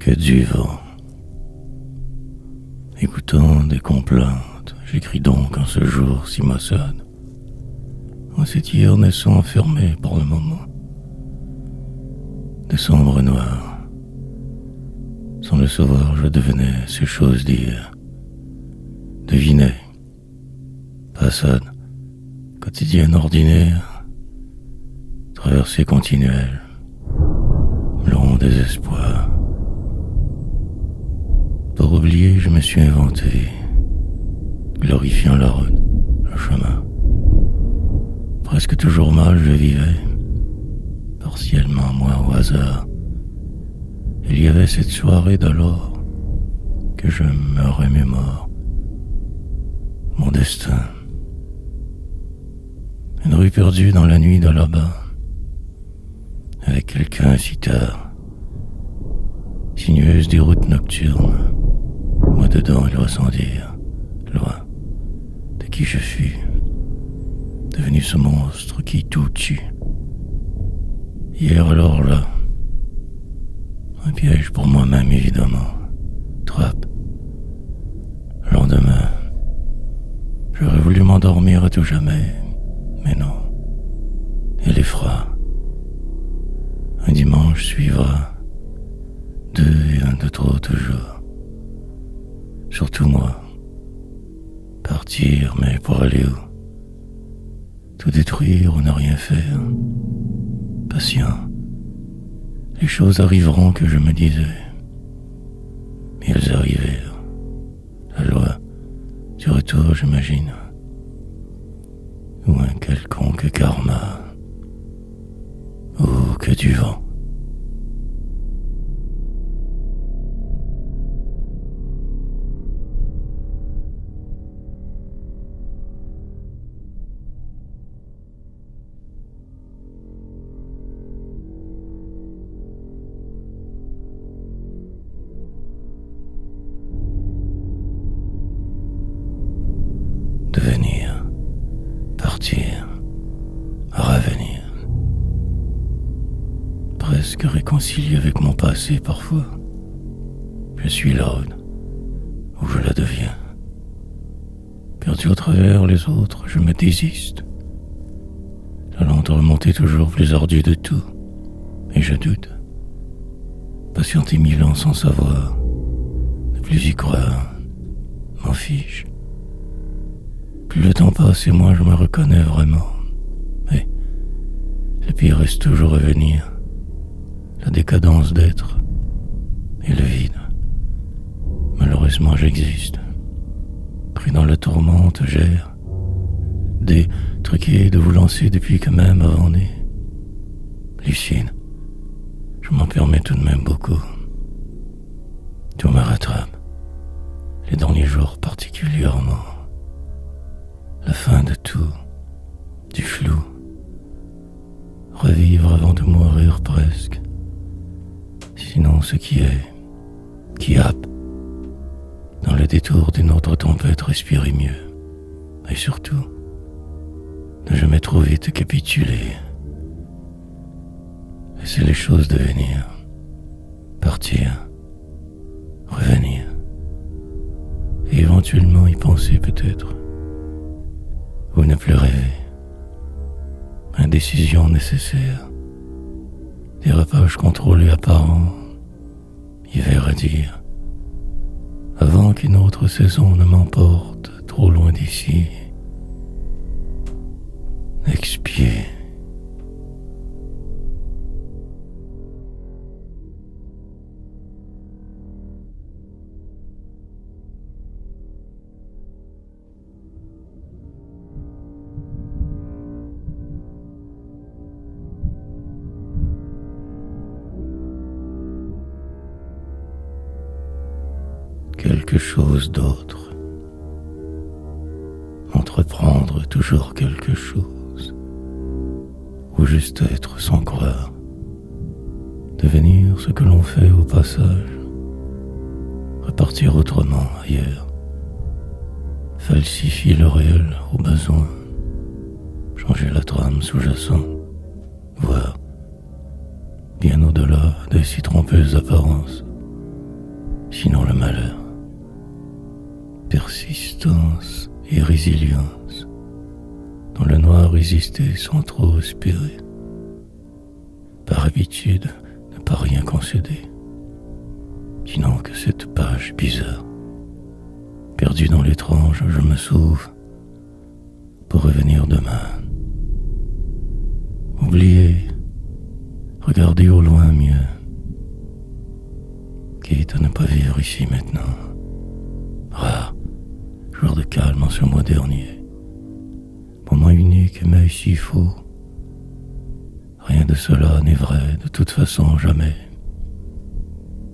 que du vent. Écoutant des complaintes, j'écris donc en ce jour si maussade, en cette hiérnaissant enfermée par le moment. Décembre noir. Sans le savoir, je devenais ces choses d'hier. Devinais. Passade. Quotidienne ordinaire. Traversée continuelle. Long désespoir. Pour oublier, je me suis inventé, glorifiant la route, le chemin. Presque toujours mal je vivais, partiellement moi au hasard. Il y avait cette soirée d'alors que je me remémore. Mon destin. Une rue perdue dans la nuit de là-bas, avec quelqu'un si tard. Sinueuse des routes nocturnes, moi dedans il doit sans dire, loin de qui je fus, devenu ce monstre qui tout tue. Hier alors là, un piège pour moi-même évidemment, trappe. Le lendemain, j'aurais voulu m'endormir à tout jamais, mais non. Et l'effroi. Un dimanche suivra, 2 et 1 de trop toujours. Surtout moi. Partir, mais pour aller où? Tout détruire ou ne rien faire. Patient. Les choses arriveront que je me disais. Mais elles arrivèrent. La loi du retour, j'imagine. Ou un quelconque karma. Ou que du vent. Devenir, partir, revenir. Presque réconcilié avec mon passé parfois. Je suis là où je la deviens. Perdu au travers les autres, je me désiste. La lente remontée toujours plus ardue de tout. Et je doute. Patienter 1000 ans sans savoir. Ne plus y croire. M'en fiche. Plus le temps passe et moins je me reconnais vraiment. Mais le pire reste toujours à venir. La décadence d'être et le vide. Malheureusement j'existe. Pris dans la tourmente, j'erre. Des truqués de vous lancer depuis que même avant né. Lucide, je m'en permets tout de même beaucoup. Tout me rattrape. Les derniers jours particulièrement. La fin de tout, du flou. Revivre avant de mourir presque. Sinon ce qui est, qui happe. Dans le détour d'une autre tempête, respirer mieux. Et surtout, ne jamais trop vite capituler. Laisser les choses devenir. Partir. Revenir. Et éventuellement y penser peut-être. Ou ne plus rêver. Indécision nécessaire. Dérapage contrôlé apparent. Hiver à dire. Avant qu'une autre saison ne m'emporte trop loin d'ici. Expier. Quelque chose d'autre. Entreprendre toujours quelque chose. Ou juste être sans croire. Devenir ce que l'on fait au passage. Repartir autrement ailleurs. Falsifier le réel au besoin. Changer la trame sous-jacente. Voir bien au-delà des si trompeuses apparences. sinon le malheur. Persistance et résilience, dans le noir résister sans trop respirer. Par habitude, ne pas rien concéder, sinon que cette page bizarre. Perdu dans l'étrange, je me sauve pour revenir demain. Oublier, regarder au loin mieux, quitte à ne pas vivre ici maintenant. Rare, jour de calme en ce mois dernier, moment unique mais si faux. Rien de cela n'est vrai, de toute façon jamais.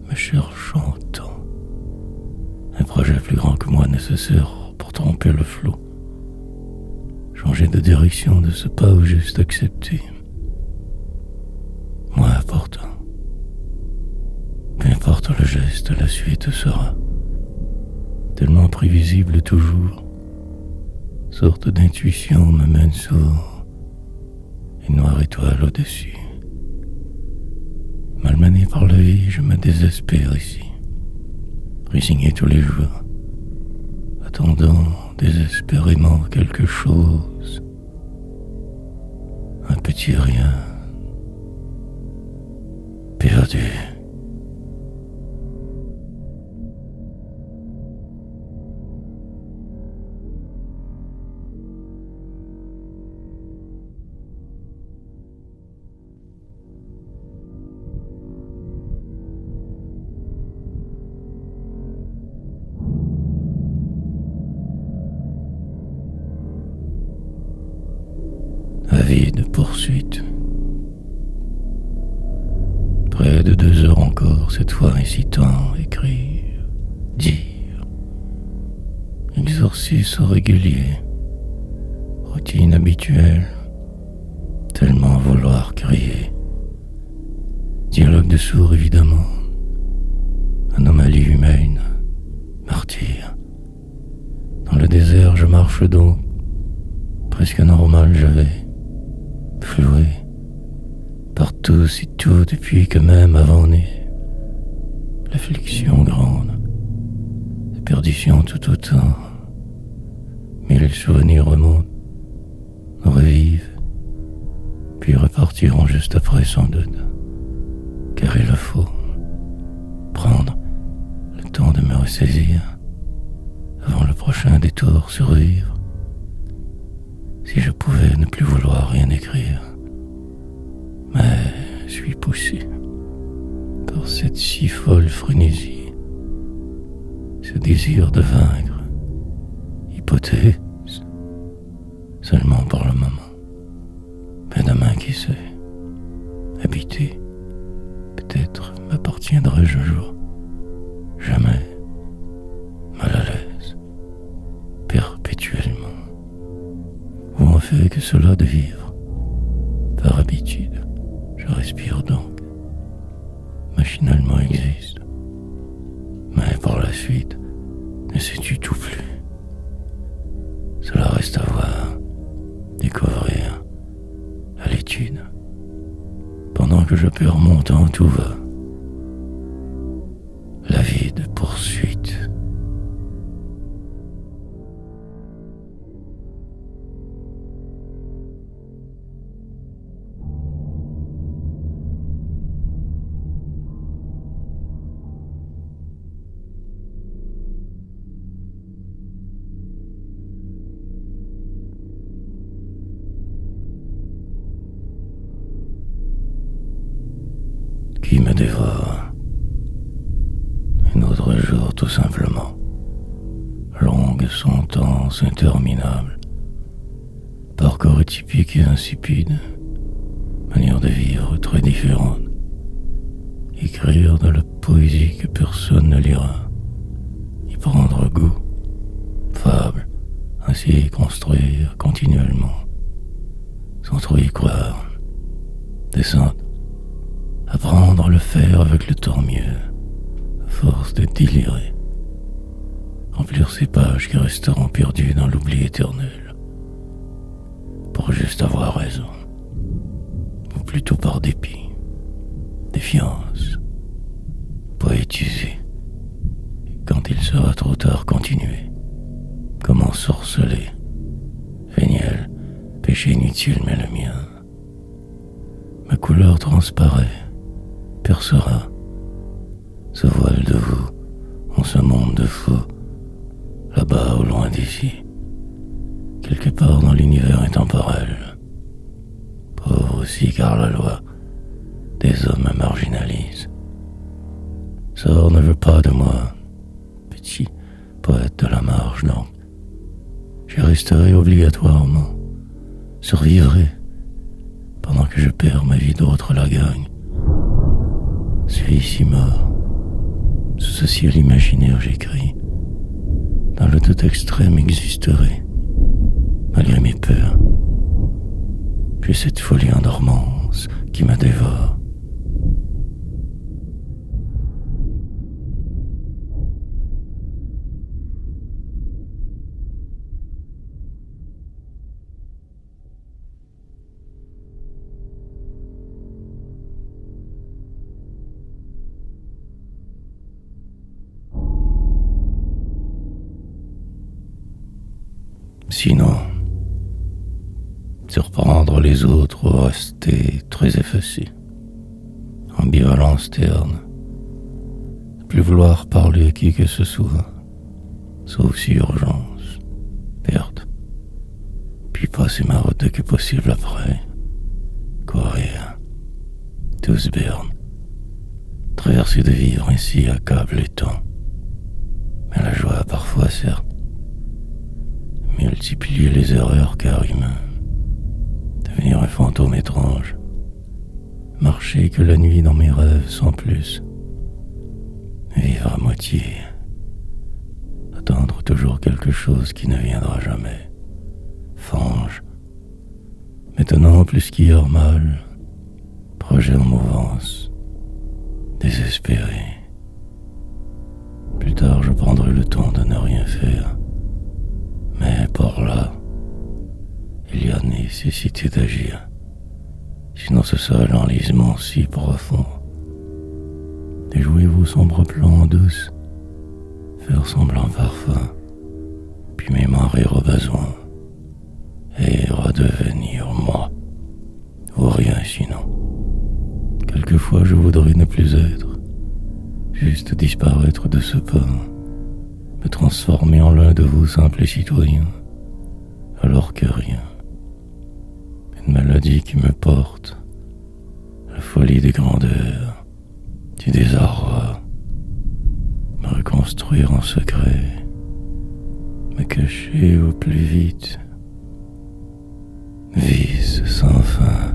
Me cherchant tant, un projet plus grand que moi nécessaire pour tromper le flot. Changer de direction de ce pas ou juste accepter. Moins important. Peu importe le geste, la suite sera tellement prévisible toujours. Sorte d'intuition me mène sur une noire étoile au-dessus. Malmené par la vie, je me désespère ici. Résigné tous les jours, attendant désespérément quelque chose. Un petit rien. Perdu. Avide poursuite. Près de 2 heures encore, cette fois incitant, écrire, dire. Exercice régulier, routine habituelle, tellement vouloir crier. Dialogue de sourds évidemment, anomalie humaine, martyr. Dans le désert je marche donc, presque normal je vais. Floué par tous et tout depuis que même avant-né, l'affliction grande, la perdition tout autant, mille souvenirs remontent, revivent, puis repartiront juste après sans doute, car il le faut prendre le temps de me ressaisir avant le prochain détour survivre. Si je pouvais ne plus vouloir rien écrire, mais je suis poussé par cette si folle frénésie, ce désir de vaincre, hypothèse, seulement par le moment. Mais demain, qui sait, habiter, peut-être m'appartiendrai-je un jour, jamais, mal à l'aise, perpétuellement. Où on fait que cela de vivre, par habitude, je respire donc, machinalement existe, mais par la suite, ne sais-tu tout plus. Cela reste à voir, découvrir, à l'étude, pendant que je perds mon temps, tout va. La vie de poursuite. Qui me dévore. Un autre jour tout simplement. Longue sentence interminable. Parcours typique et insipide. Manière de vivre très différente. Écrire de la poésie que personne ne lira. Y prendre goût. Fable. Ainsi construire continuellement. Sans trop y croire. Descendre. Apprendre à le faire avec le temps mieux, à force de délirer. Remplir ces pages qui resteront perdues dans l'oubli éternel. Pour juste avoir raison. Ou plutôt par dépit, défiance, poétiser, quand il sera trop tard, continuez. Comment sorceler? Véniel, péché inutile mais le mien. Ma couleur transparaît, percera, ce voile de vous, en ce monde de faux, là-bas au loin d'ici, quelque part dans l'univers intemporel. Pauvre aussi car la loi des hommes me marginalise. Sort ne veut pas de moi, petit poète de la marge donc. J'y resterai obligatoirement, survivrai, pendant que je perds ma vie d'autres la gagnent. Suis ici mort, sous ce ciel imaginaire j'écris, dans le doute extrême existerai, malgré mes peurs. Puis cette folie en dormance qui me dévore. Sinon, surprendre les autres ou rester très effacé. Ambivalence terne. Ne plus vouloir parler à qui que ce soit, sauf si urgence, perte. Puis passer ma route dès que possible après. Courir, tous berne. Traverser de vivre ainsi accable les temps. Mais la joie parfois certes. Multiplier les erreurs car humain. Devenir un fantôme étrange. Marcher que la nuit dans mes rêves sans plus. Vivre à moitié. Attendre toujours quelque chose qui ne viendra jamais. Fange. Maintenant plus qu'hier mal. Projet en mouvance. Désespéré. Plus tard je prendrai le temps de ne rien faire. Mais par là, il y a nécessité d'agir. Sinon ce serait l'enlisement si profond. Déjouer vos sombres plans douces, faire semblant parfum, puis m'émarrer au besoin, et redevenir moi, ou rien sinon. Quelquefois je voudrais ne plus être, juste disparaître de ce pas, me transformer en l'un de vous simples citoyens, alors que rien. Une maladie qui me porte, la folie des grandeurs, du désarroi, me reconstruire en secret, me cacher au plus vite, vice sans fin.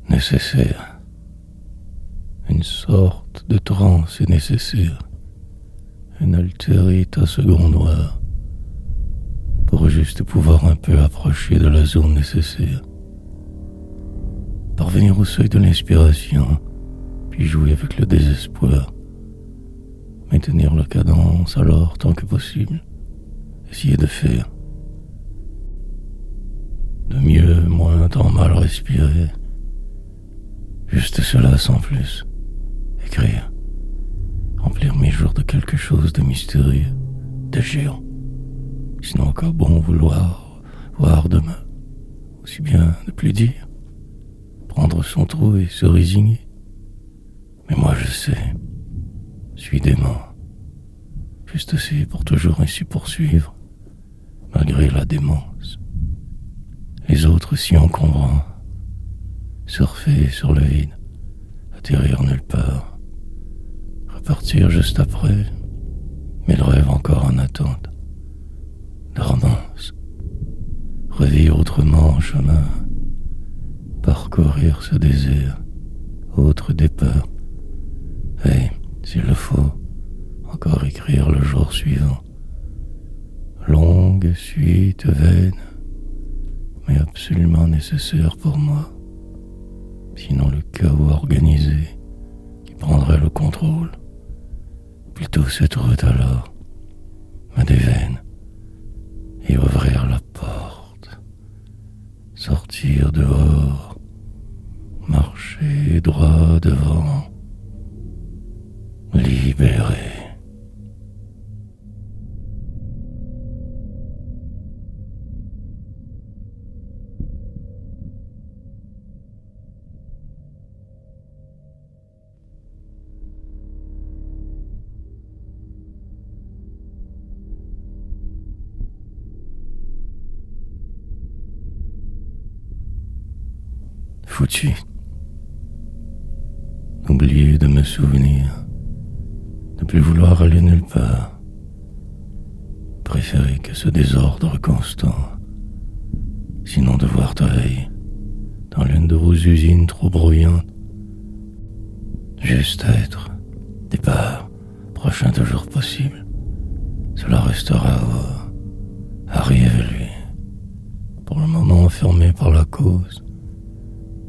Nécessaire. Une sorte de transe est nécessaire. Un altérita second noir. Pour juste pouvoir un peu approcher de la zone nécessaire. Parvenir au seuil de l'inspiration, puis jouer avec le désespoir. Maintenir la cadence alors tant que possible. Essayer de faire. De mieux, moins, tant mal respirer. Juste cela sans plus. Écrire. Remplir mes jours de quelque chose de mystérieux, de géant. Sinon qu'à bon vouloir voir demain. Aussi bien ne plus dire. Prendre son trou et se résigner. Mais moi je sais. Suis dément. Juste assez pour toujours ainsi poursuivre. Malgré la démence. Les autres si encombrants. Surfer sur le vide, atterrir nulle part, repartir juste après, mais le rêve encore en attente, la romance, revivre autrement en chemin, parcourir ce désert, autre départ, et, s'il le faut, encore écrire le jour suivant, longue suite vaine, mais absolument nécessaire pour moi. Sinon le chaos organisé qui prendrait le contrôle. Plutôt cette route alors, me déveine et ouvrir la porte, sortir dehors, marcher droit devant, libéré. Foutu. Oublier de me souvenir, ne plus vouloir aller nulle part, préférer que ce désordre constant, sinon devoir travailler dans l'une de vos usines trop bruyantes, juste être, départ, prochain toujours possible, cela restera à réévaluer, pour le moment enfermé par la cause,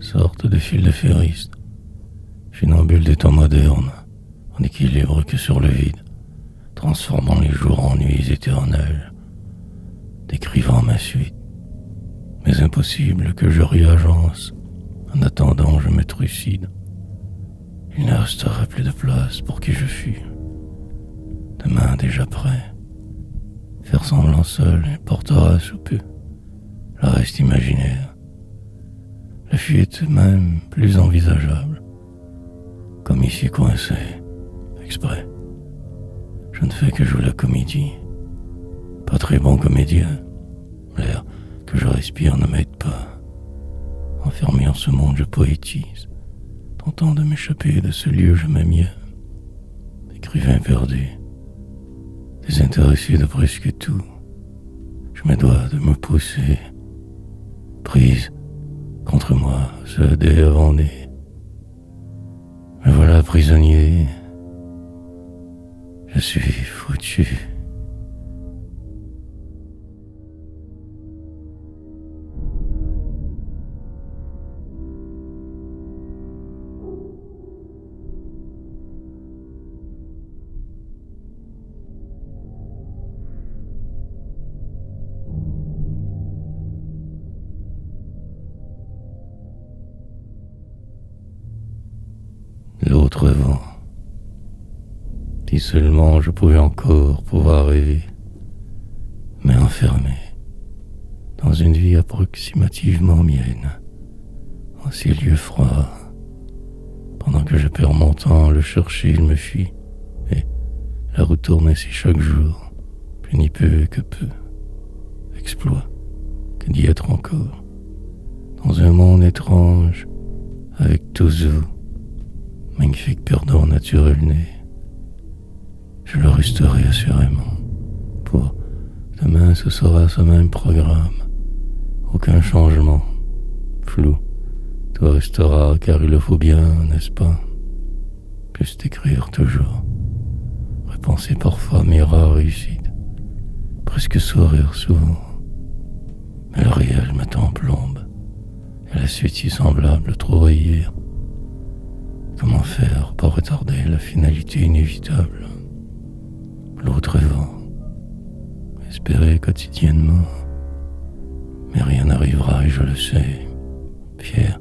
sorte de fil de ferriste, funambule des temps modernes, en équilibre que sur le vide, transformant les jours en nuits éternelles, décrivant ma suite, mais impossible que je réagence, en attendant je me trucide. Il ne restera plus de place pour qui je fus. Demain déjà prêt, faire semblant seul portera sous peu le reste imaginaire. La fuite même plus envisageable, comme ici coincé, exprès. Je ne fais que jouer la comédie, pas très bon comédien, l'air que je respire ne m'aide pas. Enfermé en ce monde je poétise, tentant de m'échapper de ce lieu je m'aime. Écrivain perdu, désintéressé de presque tout, je me dois de me pousser, prise contre moi, ce dé avant nez. Me voilà prisonnier, je suis foutu. L'autre vent. Si seulement je pouvais encore pouvoir rêver, mais enfermé dans une vie approximativement mienne, en ces lieux froids. Pendant que je perds mon temps à le chercher, il me fuit, et la route tourne ainsi chaque jour, plus ni peu que peu. Exploit que d'y être encore, dans un monde étrange, avec tous vous, magnifique perdant naturel né. Je le resterai assurément. Pour demain, ce sera ce même programme. Aucun changement. Flou. Tout restera car il le faut bien, n'est-ce pas? Juste écrire toujours. Repenser parfois mes rares réussites. Presque sourire souvent. Mais le réel m'attend plombe. Et la suite si semblable trop hier. Comment faire pour retarder la finalité inévitable? L'autre vent, espérer quotidiennement, mais rien n'arrivera et je le sais, fier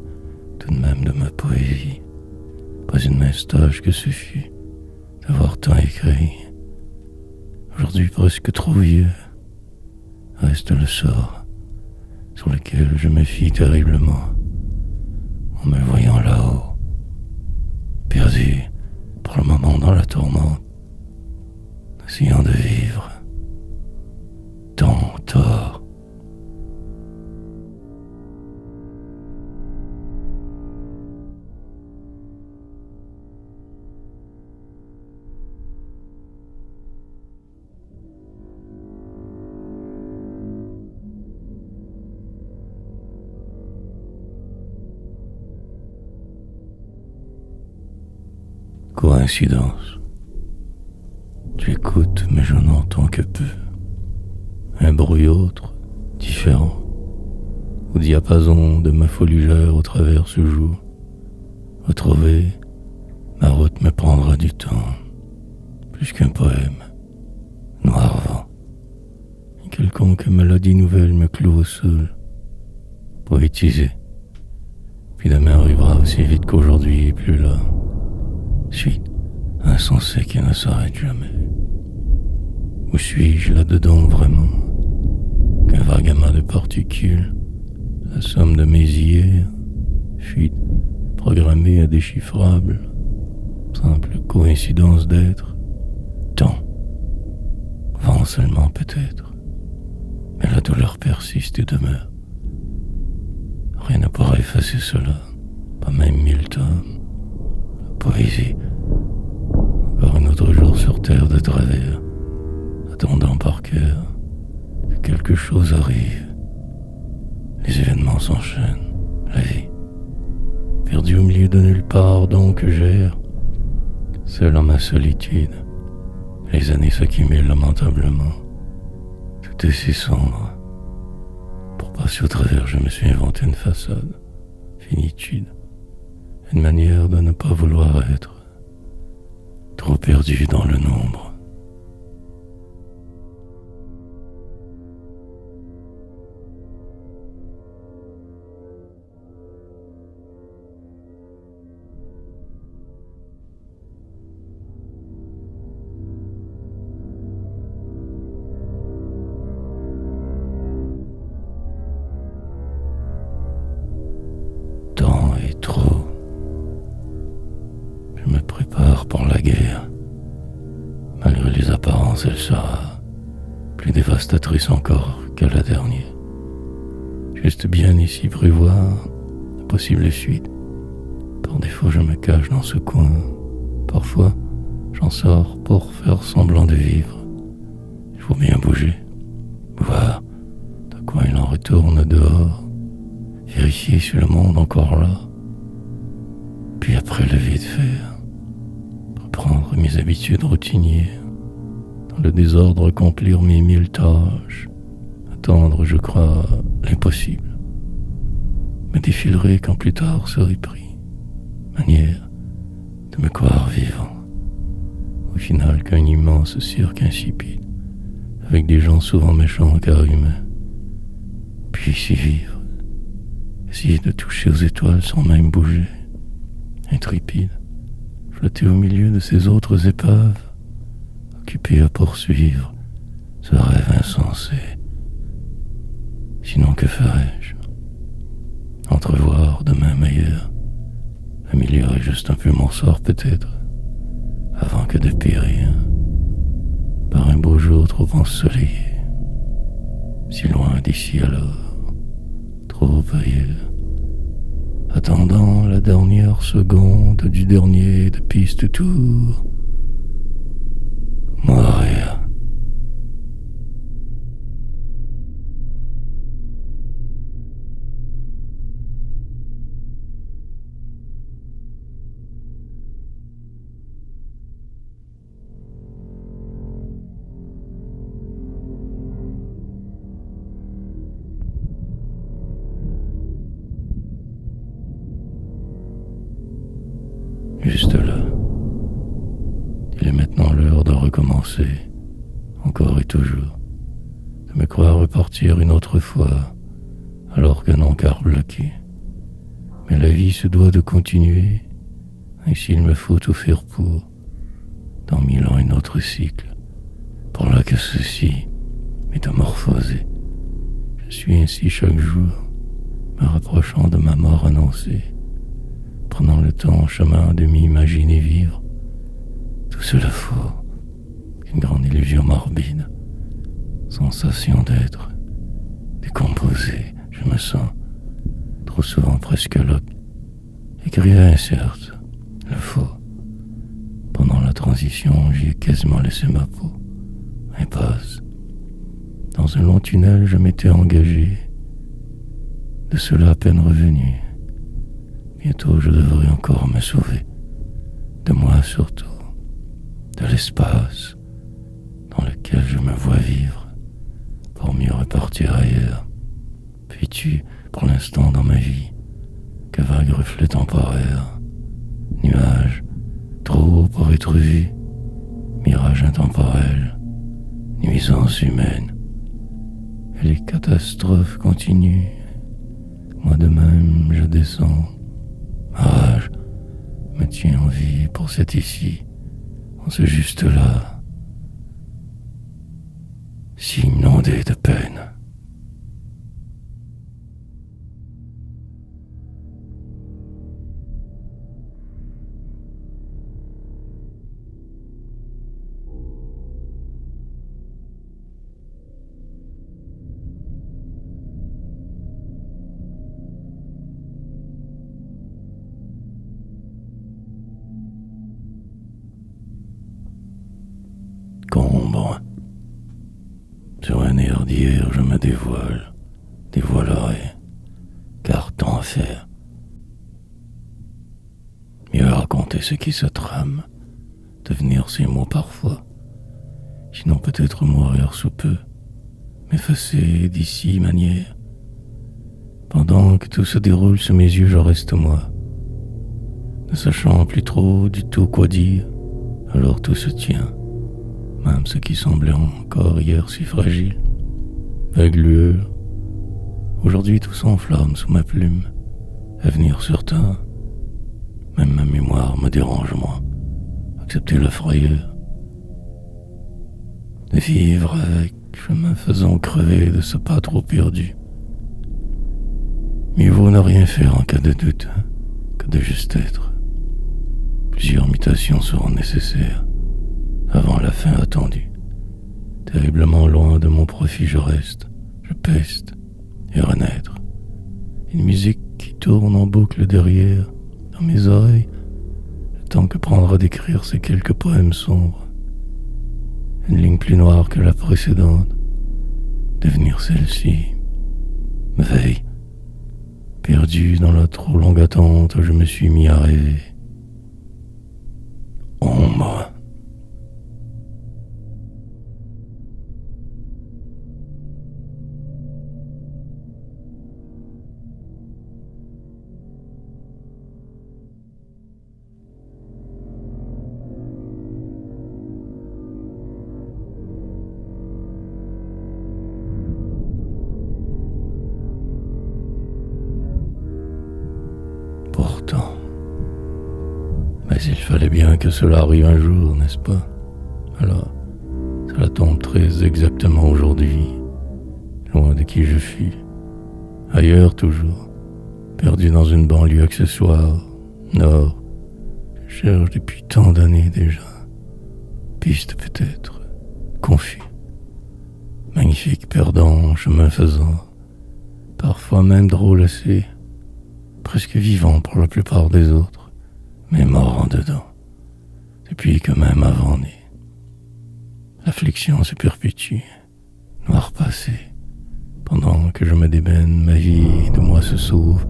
tout de même de ma poésie, pas une mince tâche que suffit d'avoir tant écrit. Aujourd'hui presque trop vieux, reste le sort sur lequel je me fie terriblement, en me voyant là-haut, perdu pour le moment dans la tourmente, essayant de vivre tant tort. Coïncidence. J'écoute, mais je n'entends que peu. Un bruit autre, différent, au diapason de ma foligère au travers ce jour. Retrouver ma route me prendra du temps, plus qu'un poème, noir vent. Et quelconque mélodie nouvelle me cloue au sol, poétiser. Puis demain arrivera aussi vite qu'aujourd'hui et plus là. Suite insensée qui ne s'arrête jamais. Où suis-je là-dedans vraiment? Qu'un vague amas de particules, la somme de mes hier, fuite programmée indéchiffrable, simple coïncidence d'être, temps, vent seulement peut-être, mais la douleur persiste et demeure. Rien ne pourra effacer cela, pas même 1000 tomes. La poésie, encore un autre jour sur terre de travers, attendant par cœur que quelque chose arrive. Les événements s'enchaînent, la vie, perdue au milieu de nulle part donc j'erre, seul en ma solitude. Les années s'accumulent lamentablement, tout est si sombre. Pour passer au travers, je me suis inventé une façade, finitude, une manière de ne pas vouloir être, trop perdu dans le nombre. Temps est trop. Je me prépare pour la guerre. Malgré les apparences, elle sera plus dévastatrice encore que la dernière. Juste bien ici prévoir de possibles suites. Par défaut, je me cache dans ce coin. Parfois, j'en sors pour faire semblant de vivre. Il faut bien bouger, voir de quoi il en retourne dehors. Vérifier si le monde encore là. Puis après lever de fer, reprendre mes habitudes routinières. Dans le désordre, accomplir mes 1000 tâches. Attendre, je crois, l'impossible. Me défilerai quand plus tard serai pris. Manière de me croire vivant. Au final, qu'un immense cirque insipide, avec des gens souvent méchants car humains. Puis ici vivre. Essayer de toucher aux étoiles sans même bouger, intrépide, flotter au milieu de ces autres épaves, occupé à poursuivre ce rêve insensé. Sinon que ferais-je? Entrevoir demain meilleur, améliorer juste un peu mon sort peut-être, avant que de périr par un beau jour trop ensoleillé, si loin d'ici alors. Trop ailleurs, attendant la dernière seconde du dernier de piste tour, mourir. Juste là. Il est maintenant l'heure de recommencer, encore et toujours, de me croire repartir une autre fois, alors qu'un encart bloqué. Mais la vie se doit de continuer, ainsi il me faut tout faire pour, dans 1000 ans un autre cycle, pour là que ceci métamorphosé. Je suis ainsi chaque jour, me rapprochant de ma mort annoncée, prenant le temps en chemin de m'imaginer vivre. Tout cela faux, une grande illusion morbide, sensation d'être décomposé, je me sens trop souvent presque loque, écrit incerte, le faux. Pendant la transition, j'y ai quasiment laissé ma peau, impasse. Dans un long tunnel, je m'étais engagé, de cela à peine revenu. Bientôt, je devrais encore me sauver, de moi surtout, de l'espace dans lequel je me vois vivre, pour mieux repartir ailleurs. Puis tu pour l'instant dans ma vie que vagues reflets temporaires, nuages trop pour être vus, mirages intemporels, nuisances humaines. Et les catastrophes continuent. Moi de même, je descends. Ma rage me tient en vie pour cet ici, en ce juste-là, si inondé de peine. Qu'ombre, sur un air d'hier je me dévoilerai, car tant à faire. Mieux raconter ce qui se trame, devenir ces mots parfois, sinon peut-être mourir sous peu, m'effacer d'ici manière. Pendant que tout se déroule sous mes yeux, je reste moi, ne sachant plus trop du tout quoi dire, alors tout se tient. Même ce qui semblait encore hier si fragile, vague lueur. Aujourd'hui tout s'enflamme sous ma plume, avenir certain. Même ma mémoire me dérange moins, accepter la frayeur de vivre avec, me faisant crever de ce pas trop perdu. Mieux vaut ne rien faire en cas de doute que de juste être. Plusieurs mutations seront nécessaires avant la fin attendue. Terriblement loin de mon profit je reste, je peste et renaître. Une musique qui tourne en boucle derrière, dans mes oreilles, le temps que prendra d'écrire ces quelques poèmes sombres. Une ligne plus noire que la précédente, devenir celle-ci. Veille, perdu dans la trop longue attente, je me suis mis à rêver. Ombre. Pourtant, mais il fallait bien que cela arrive un jour, n'est-ce pas? Alors, cela tombe très exactement aujourd'hui, loin de qui je fus, ailleurs toujours, perdu dans une banlieue accessoire, nord, je cherche depuis tant d'années déjà, piste peut-être, confus, magnifique perdant, chemin faisant, parfois même drôle assez, presque vivant pour la plupart des autres, mais mort en dedans, depuis que même avant né. L'affliction se perpétue, noir passé, pendant que je me débène, ma vie de moi se sauve.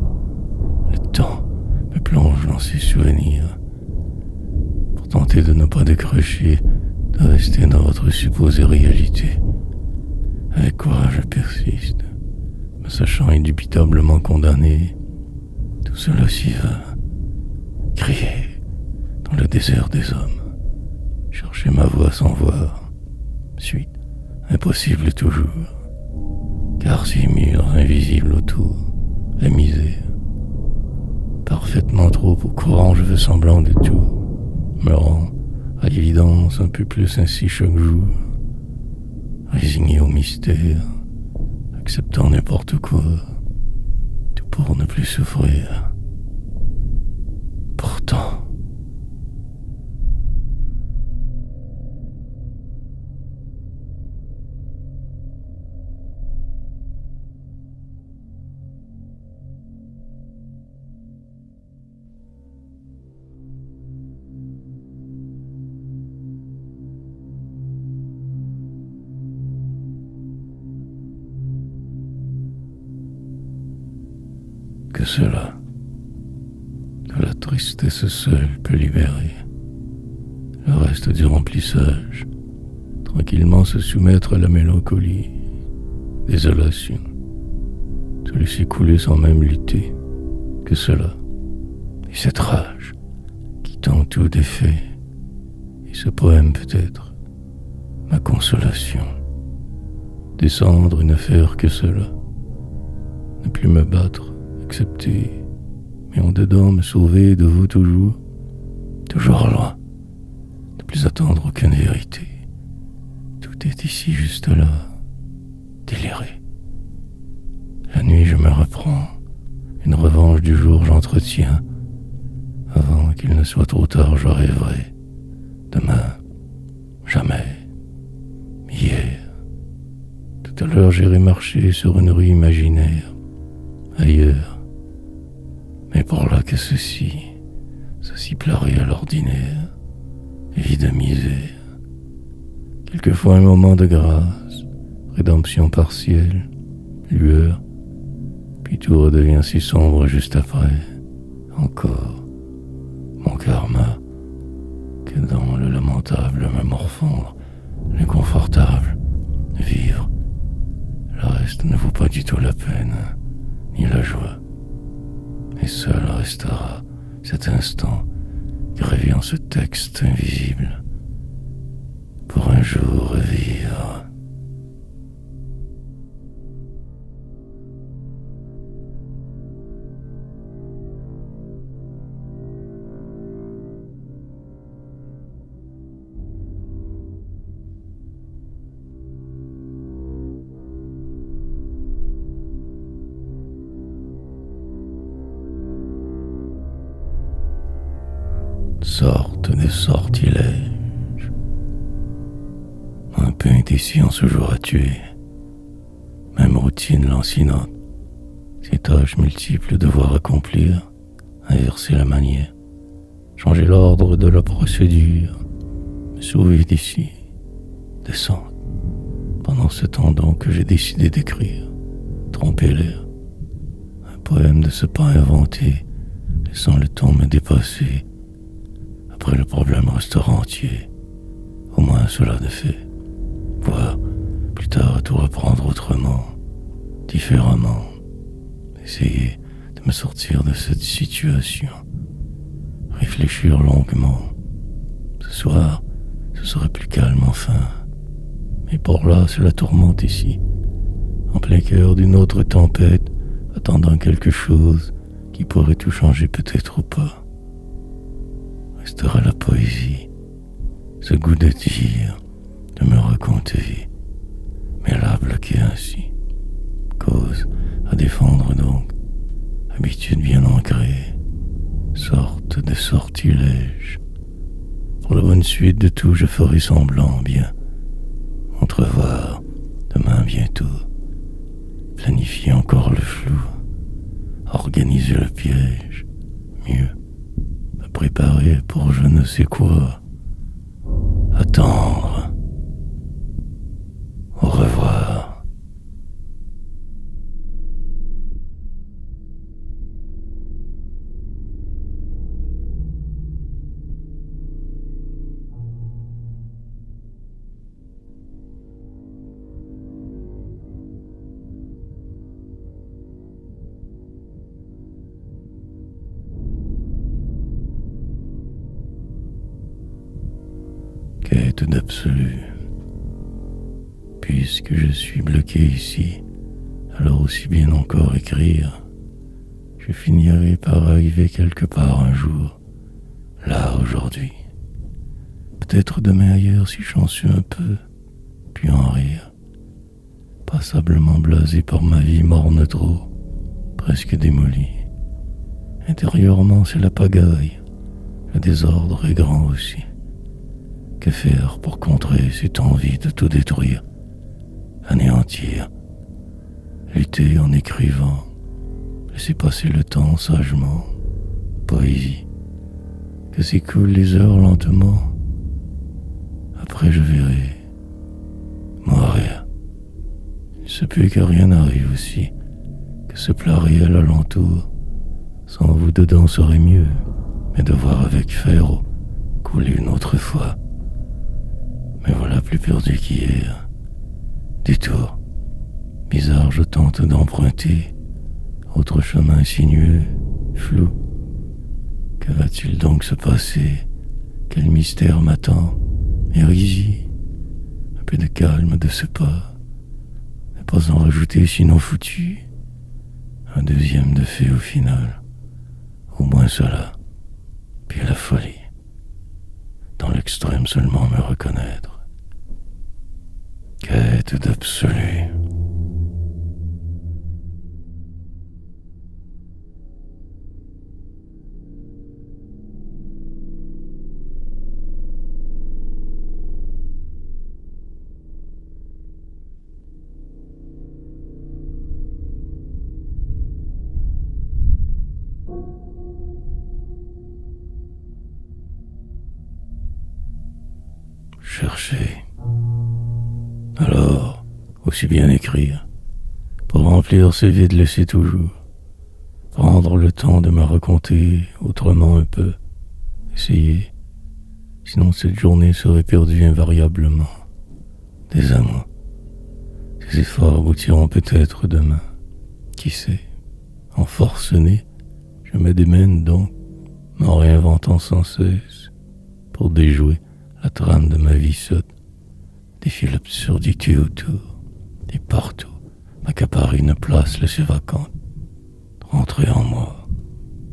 Le temps me plonge dans ses souvenirs, pour tenter de ne pas décrocher, de rester dans votre supposée réalité, avec quoi je persiste, me sachant indubitablement condamné. Tout cela s'y va, crier dans le désert des hommes, chercher ma voix sans voir, suite impossible toujours, car ces murs invisibles autour, la misère, parfaitement trop au courant, je veux semblant de tout, me rend à l'évidence un peu plus ainsi chaque jour, résigné au mystère, acceptant n'importe quoi, tout pour ne plus souffrir. Pourtant, que cela, que la tristesse seule peut libérer. Le reste du remplissage, tranquillement se soumettre à la mélancolie, désolation, se laisser couler sans même lutter, que cela, et cette rage qui tend tout défait, et ce poème peut-être, ma consolation. Descendre et ne faire que cela, ne plus me battre, accepter, mais en dedans me sauver de vous toujours, toujours loin, ne plus attendre aucune vérité. Tout est ici juste là, déliré. La nuit je me reprends, une revanche du jour j'entretiens, avant qu'il ne soit trop tard je rêverai. Demain, jamais, hier. Tout à l'heure j'irai marcher sur une rue imaginaire, ailleurs. Mais pour là que ceci plaît à l'ordinaire, vie de misère. Quelquefois un moment de grâce, rédemption partielle, lueur, puis tout redevient si sombre juste après. Encore, mon karma, que dans le lamentable me morfondre, l'inconfortable, vivre. Le reste ne vaut pas du tout la peine, ni la joie. Et seul restera cet instant gravé en ce texte invisible, pour un jour revivre. Sorte de sortilège. Un peu indécis en ce jour à tuer. Même routine lancinante. Ces tâches multiples devoir accomplir, inverser la manière, changer l'ordre de la procédure, me sauver d'ici, descendre. Pendant ce temps donc que j'ai décidé d'écrire, tromper l'air, un poème de ce pas inventé, laissant le temps me dépasser. Après le problème restera entier, au moins cela de fait, voire plus tard tout reprendre autrement, différemment, essayer de me sortir de cette situation, réfléchir longuement. Ce soir, ce serait plus calme enfin, mais pour là c'est la tourmente ici, en plein cœur d'une autre tempête, attendant quelque chose qui pourrait tout changer peut-être ou pas. Restera la poésie, ce goût de dire, de me raconter, mais là bloqué ainsi, cause à défendre donc, habitude bien ancrée, sorte de sortilège. Pour la bonne suite de tout, je ferai semblant bien, entrevoir demain bientôt, planifier encore le flou, organiser le piège, mieux. Préparé pour je ne sais quoi. Attendre. Au revoir. Quête d'absolu. Puisque je suis bloqué ici, alors aussi bien encore écrire. Je finirai par arriver quelque part un jour, là aujourd'hui. Peut-être demain ailleurs si chanceux un peu, puis en rire. Passablement blasé par ma vie morne trop, presque démolie. Intérieurement c'est la pagaille, le désordre est grand aussi. Que faire pour contrer cette envie de tout détruire, anéantir, lutter en écrivant, laisser passer le temps sagement, poésie, que s'écoulent les heures lentement. Après je verrai mourir. Il se peut que rien n'arrive aussi, que ce plat réel alentour, sans vous dedans serait mieux, mais de voir avec fer couler une autre fois. Mais voilà plus perdu qu'hier. Détour. Bizarre, je tente d'emprunter Autre chemin sinueux, flou. Que va-t-il donc se passer? Quel mystère m'attend? Hérésie. Un peu de calme de ce pas. Ne pas en rajouter sinon foutu. Un deuxième de fait au final. Au moins cela. Puis la folie. Dans l'extrême seulement me reconnaître. Quête d'absolu. Chercher. Alors, aussi bien écrire, pour remplir ces vides laissés toujours, prendre le temps de me raconter autrement un peu, essayer, sinon cette journée serait perdue invariablement. Des amours, ces efforts aboutiront peut-être demain, qui sait, en forcené, je me démène donc, m'en réinventant sans cesse, pour déjouer la trame de ma vie sotte. Défier l'absurdité autour, et partout, m'accaparer une place laissée vacante. Rentrer en moi,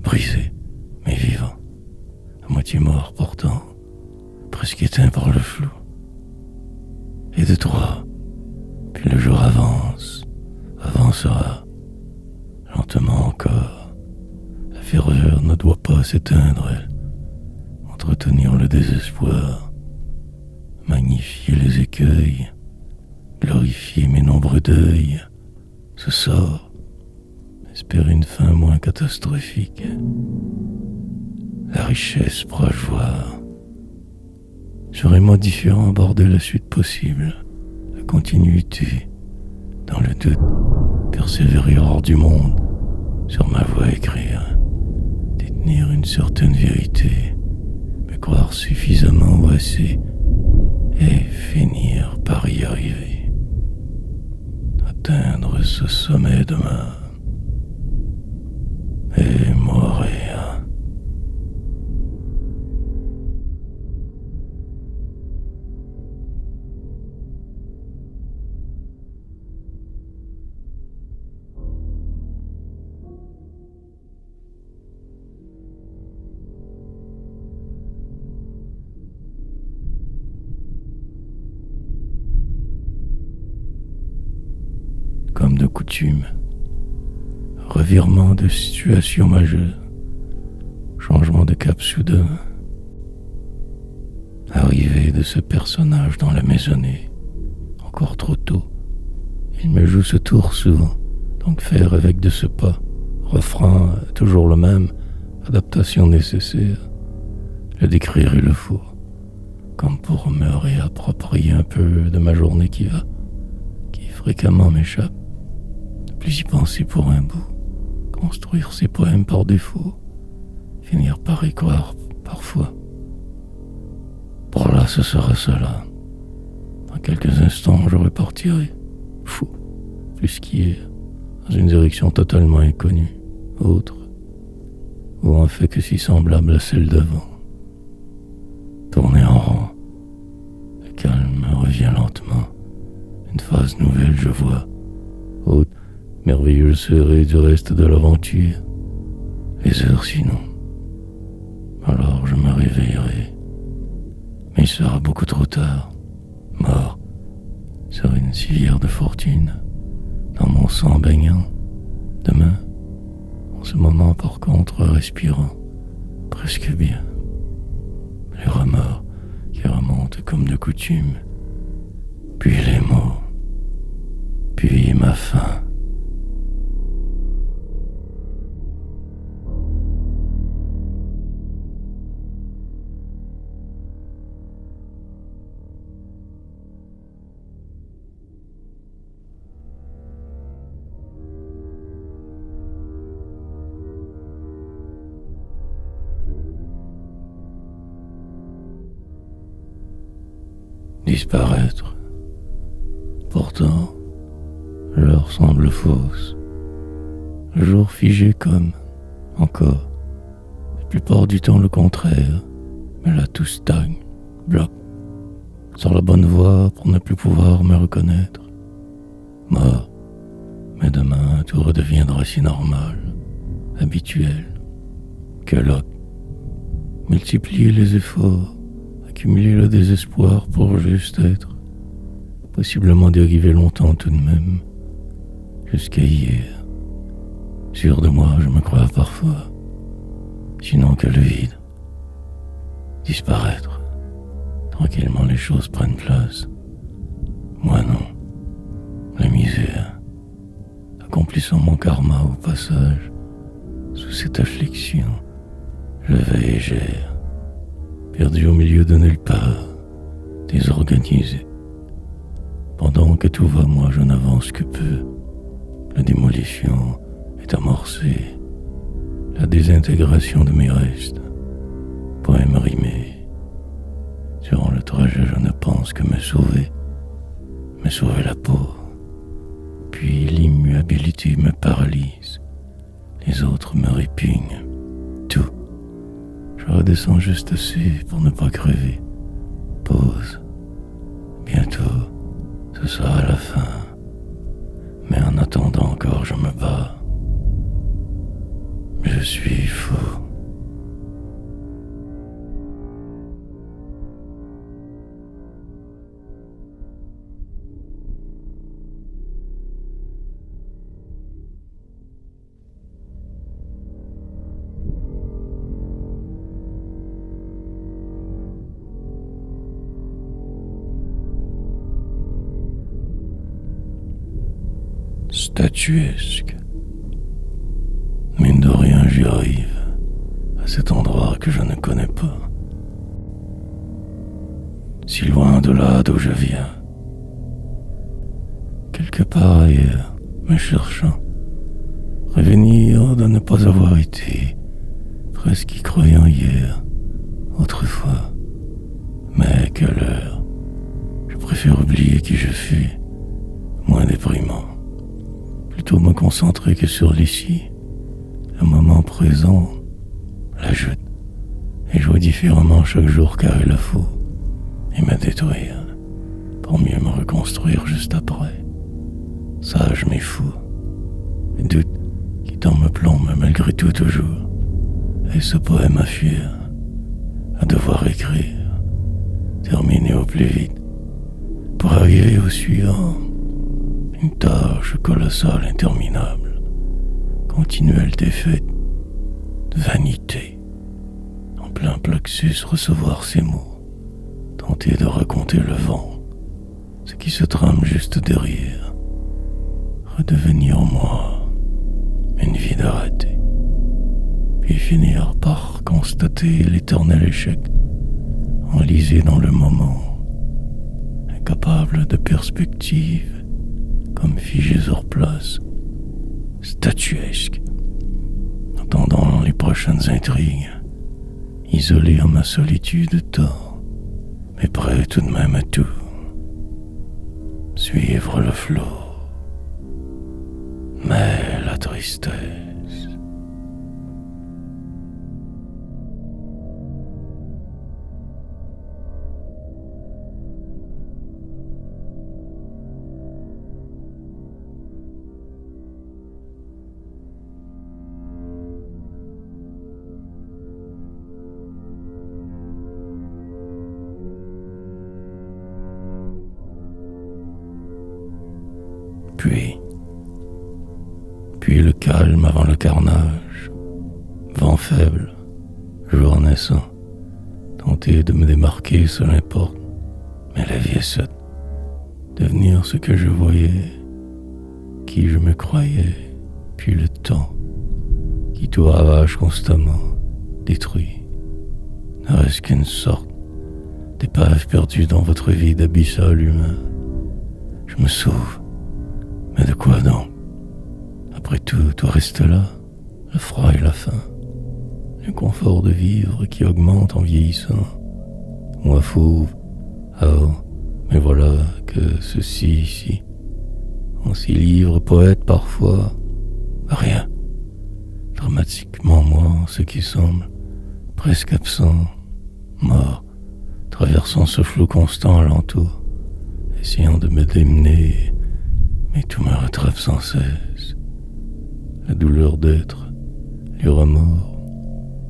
brisé, mais vivant, à moitié mort pourtant, presque éteint par le flou. Et de toi, puis le jour avance, avancera, lentement encore. La fureur ne doit pas s'éteindre, elle, entretenir le désespoir, magnifier les écueils, glorifier mes nombreux deuils, ce sort, espérer une fin moins catastrophique, la richesse proche voir. Serait-moi différent aborder la suite possible, la continuité, dans le doute, persévérer hors du monde, sur ma voie écrire, détenir une certaine vérité, me croire suffisamment ou assez, et finir par y arriver, atteindre ce sommet demain et mourir. Comme de coutume, revirement de situation majeure, changement de cap soudain, arrivée de ce personnage dans la maisonnée, encore trop tôt. Il me joue ce tour souvent, donc faire avec de ce pas, refrain toujours le même, adaptation nécessaire, le décrire il le faut, comme pour me réapproprier un peu de ma journée qui va, qui fréquemment m'échappe. Plus y penser pour un bout, construire ses poèmes par défaut, finir par y croire parfois. Pour là, ce sera cela. Dans quelques instants, je repartirai, fou, plus qu'hier, dans une direction totalement inconnue, autre, ou en fait que si semblable à celle d'avant. Tourner en rond, le calme revient lentement, une phase nouvelle je vois, haute, merveilleuse serait du reste de l'aventure, les heures sinon. Alors je me réveillerai, mais il sera beaucoup trop tard, mort sur une civière de fortune, dans mon sang baignant, demain, en ce moment par contre respirant, presque bien, les remords qui remontent comme de coutume, puis les mots, puis ma faim. Disparaître. Pourtant, l'heure semble fausse. le jour figé comme, encore, la plupart du temps le contraire, mais là tout stagne, bloque, sur la bonne voie pour ne plus pouvoir me reconnaître. Mort, mais demain tout redeviendra si normal, habituel, que là, multiplier les efforts, accumuler le désespoir pour juste être, possiblement dériver longtemps tout de même, jusqu'à hier. Sûr de moi, je me crois parfois, sinon que le vide, disparaître, tranquillement les choses prennent place. Moi non, la misère, accomplissant mon karma au passage, sous cette affliction, je vais et gère, perdu au milieu de nulle part, désorganisé. Pendant que tout va, moi je n'avance que peu. La démolition est amorcée, la désintégration de mes restes. Poème rimé. Durant le trajet, je ne pense que me sauver la peau. Puis l'immuabilité me paralyse, les autres me répugnent. Tout. Je redescends juste assez pour ne pas crever. Pause. Bientôt, ce sera la fin. Mais en attendant encore, je me bats. Je suis fou. Statuesque. Mine de rien, j'y arrive, à cet endroit que je ne connais pas. Si loin de là d'où je viens. Quelque part ailleurs, me cherchant. Revenir de ne pas avoir été, presque y croyant hier, autrefois. Mais quelle heure. Je préfère oublier qui je fus, moins déprimant. Plutôt me concentrer que sur l'ici, le moment présent, la jute, et jouer différemment chaque jour car il le faut, et me détruire, pour mieux me reconstruire juste après. Ça, je m'y fous. Les doutes qui tant me plombent malgré tout toujours, et ce poème à fuir, à devoir écrire, terminer au plus vite, pour arriver au suivant. Une tâche colossale, interminable, continuelle défaite, de vanité. En plein plexus, recevoir ces mots, tenter de raconter le vent, ce qui se trame juste derrière, redevenir moi, une vie de raté, puis finir par constater l'éternel échec, enlisé dans le moment, incapable de perspective, comme figé sur place, statuesque, attendant les prochaines intrigues, isolé en ma solitude tort, mais prêt tout de même à tout, suivre le flot, mais la tristesse. Puis le calme avant le carnage, vent faible, jour naissant, tenter de me démarquer, cela importe, mais la vie est sotte, devenir ce que je voyais, qui je me croyais, puis le temps, qui tout ravage constamment, détruit, ne reste qu'une sorte d'épave perdue dans votre vide abyssal humain. Je me sauve. Mais de quoi donc? Après tout reste là, le froid et la faim, le confort de vivre qui augmente en vieillissant. Moi fauve, mais voilà que ceci ici, on s'y livre poète parfois, rien, dramatiquement moi, ce qui semble presque absent, mort, traversant ce flot constant alentour, essayant de me démener, mais tout me rattrape sans cesse. La douleur d'être, les remords,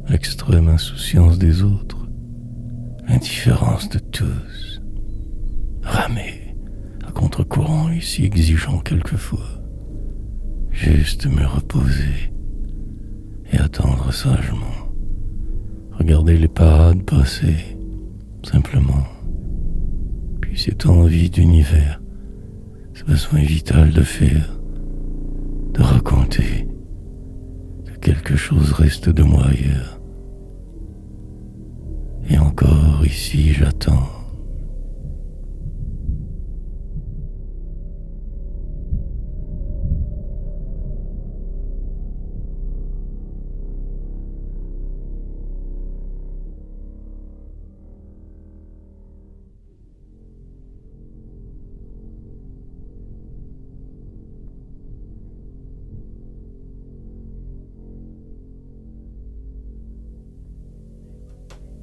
l'extrême insouciance des autres, l'indifférence de tous. Ramer à contre-courant et si exigeant quelquefois. Juste me reposer et attendre sagement. Regarder les parades passer, simplement. Puis cette envie d'univers, ce besoin vital de faire, de raconter que quelque chose reste de moi ailleurs. Et encore ici j'attends.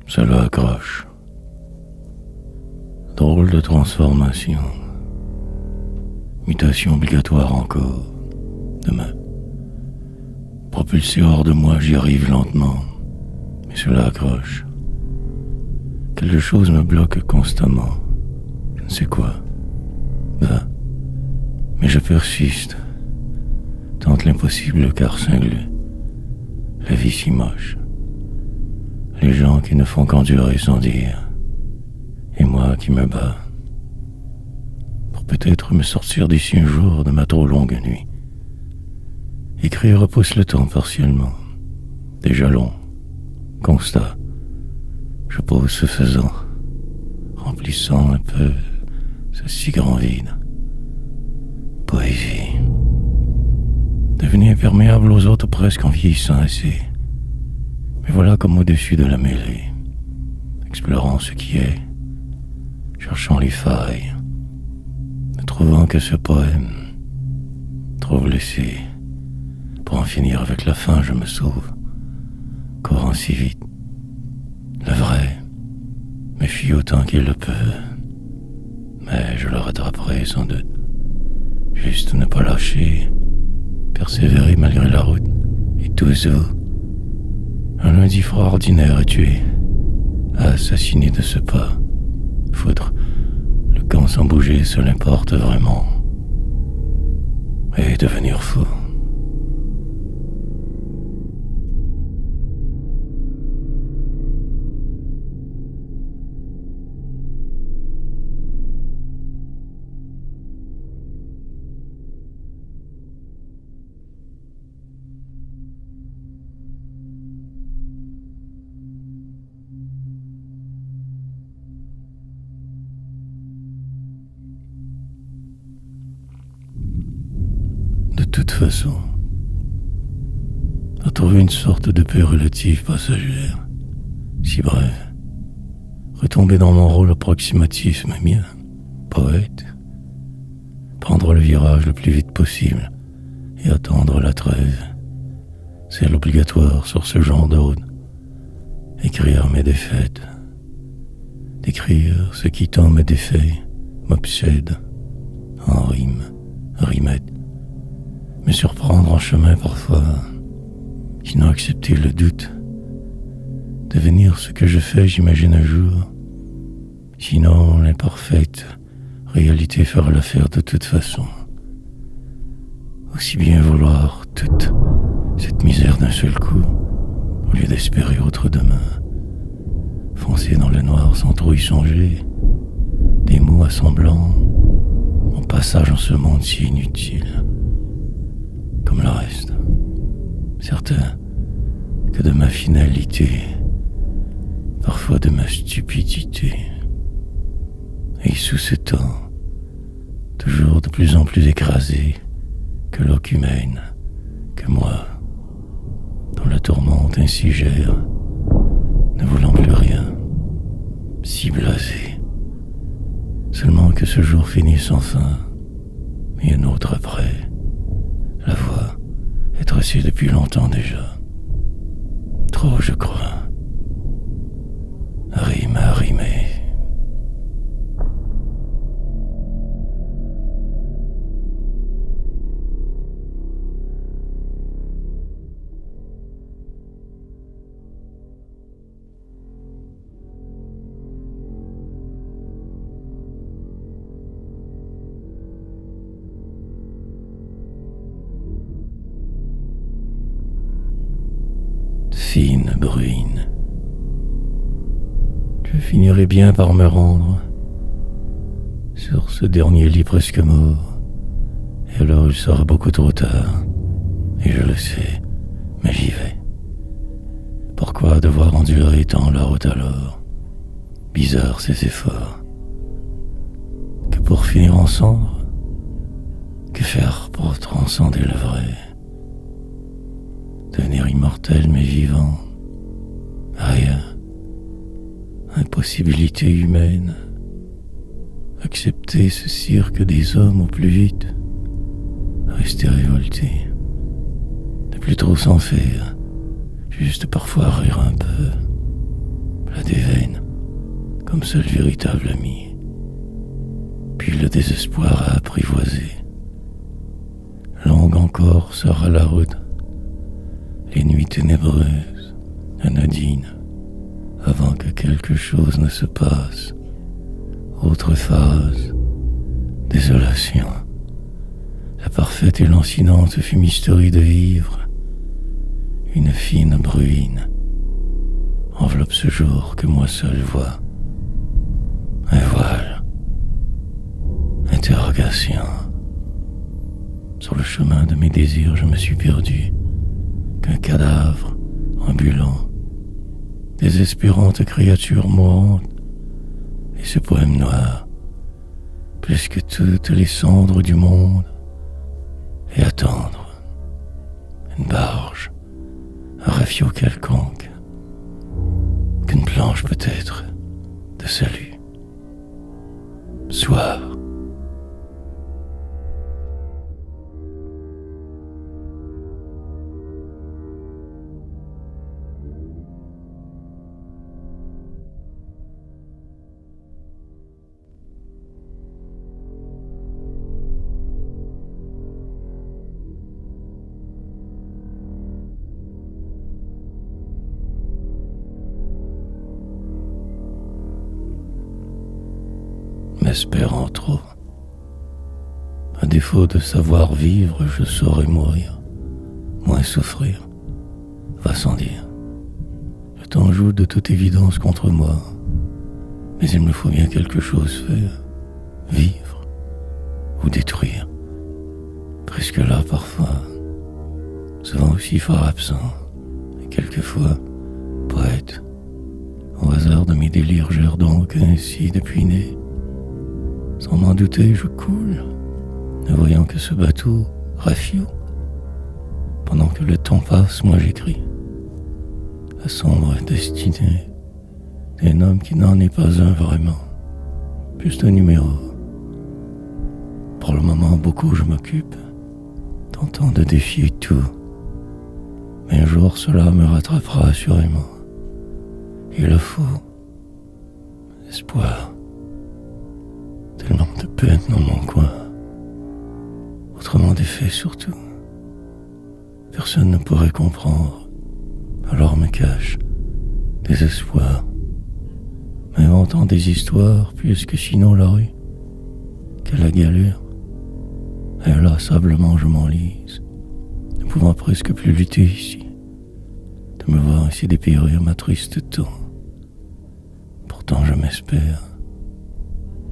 Cela accroche. Drôle de transformation. Mutation obligatoire encore. Demain. Propulsé hors de moi, j'y arrive lentement. Mais cela accroche. Quelque chose me bloque constamment. Je ne sais quoi. Mais je persiste. Tente l'impossible car cinglé. La vie si moche. Les gens qui ne font qu'endurer sans dire. Et moi qui me bats. Pour peut-être me sortir d'ici un jour de ma trop longue nuit. Écrire repousse le temps partiellement. Déjà long. Constat. Je pose ce faisant. Remplissant un peu ce si grand vide. Poésie. Devenu imperméable aux autres presque en vieillissant assez. Mais voilà comme au-dessus de la mêlée, explorant ce qui est, cherchant les failles, ne trouvant que ce poème, trop blessé, pour en finir avec la fin je me sauve, courant si vite, le vrai, me fuit autant qu'il le peut, mais je le rattraperai sans doute, juste ne pas lâcher, persévérer malgré la route, et tous vous. Un lundi froid ordinaire est tué, assassiné de ce pas. Foudre, le camp sans bouger, cela importe vraiment. Et devenir fou. De toute façon, à trouver une sorte de paix relative passagère, si bref, retomber dans mon rôle approximatif, mais mien, poète, prendre le virage le plus vite possible et attendre la trêve, c'est l'obligatoire sur ce genre de route, écrire mes défaites, d'écrire ce qui tant me défait, m'obsède, en rime, rimette, me surprendre en chemin parfois, sinon accepter le doute, devenir ce que je fais, j'imagine un jour, sinon l'imparfaite réalité fera l'affaire de toute façon. Aussi bien vouloir toute cette misère d'un seul coup, au lieu d'espérer autre demain, foncer dans le noir sans trop y songer, des mots assemblants, mon passage en ce monde si inutile. Comme le reste, certain que de ma finalité, parfois de ma stupidité, et sous ce temps, toujours de plus en plus écrasé que l'ocumène, que moi, dans la tourmente ainsi gère, ne voulant plus rien, si blasé, seulement que ce jour finisse enfin, et un autre après. La voix est tracée depuis longtemps déjà. trop, je crois. Rime à rimer. Fine bruine. Je finirai bien par me rendre sur ce dernier lit presque mort, et alors il sera beaucoup trop tard, et je le sais, mais j'y vais. Pourquoi devoir endurer tant la route alors? Bizarre ces efforts. Que pour finir en cendres? Que faire pour transcender le vrai? Devenir immortel mais vivant? Rien. Impossibilité humaine. Accepter ce cirque des hommes au plus vite. Rester révolté. Ne plus trop s'en faire. Juste parfois rire un peu. Plat des veines. Comme seul véritable ami. Puis le désespoir à apprivoiser. Longue encore sera la route. Les nuits ténébreuses, anodines, avant que quelque chose ne se passe. Autre phase, désolation. La parfaite et lancinante fumisterie de vivre. Une fine bruine enveloppe ce jour que moi seul vois. Un voile. Interrogation. Sur le chemin de mes désirs, je me suis perdu. Qu'un cadavre ambulant, désespérante créature mourante, et ce poème noir, plus que toutes les cendres du monde, et attendre une barge, un rafio quelconque, qu'une planche peut-être de salut. Soir. M'espérant trop. À défaut de savoir vivre, je saurais mourir, moins souffrir, va sans dire. Le temps joue de toute évidence contre moi, mais il me faut bien quelque chose faire, vivre ou détruire. Presque là parfois, souvent aussi fort absent, et quelquefois poète. Au hasard de mes délires, j'erre donc ainsi depuis né. Sans m'en douter, je coule, ne voyant que ce bateau, rafio. Pendant que le temps passe, moi j'écris. La sombre destinée d'un homme qui n'en est pas un vraiment, juste un numéro. Pour le moment, beaucoup je m'occupe, tentant de défier tout. Mais un jour, cela me rattrapera assurément. Il le faut. Espoir. Tellement de peine dans mon coin. Autrement d'effet surtout. Personne ne pourrait comprendre. Alors me cache des espoirs. M'inventant des histoires, puisque sinon la rue, qu'à la galère. Inlassablement je m'enlise, ne pouvant presque plus lutter ici. De me voir ainsi dépérir ma triste temps. Pourtant je m'espère.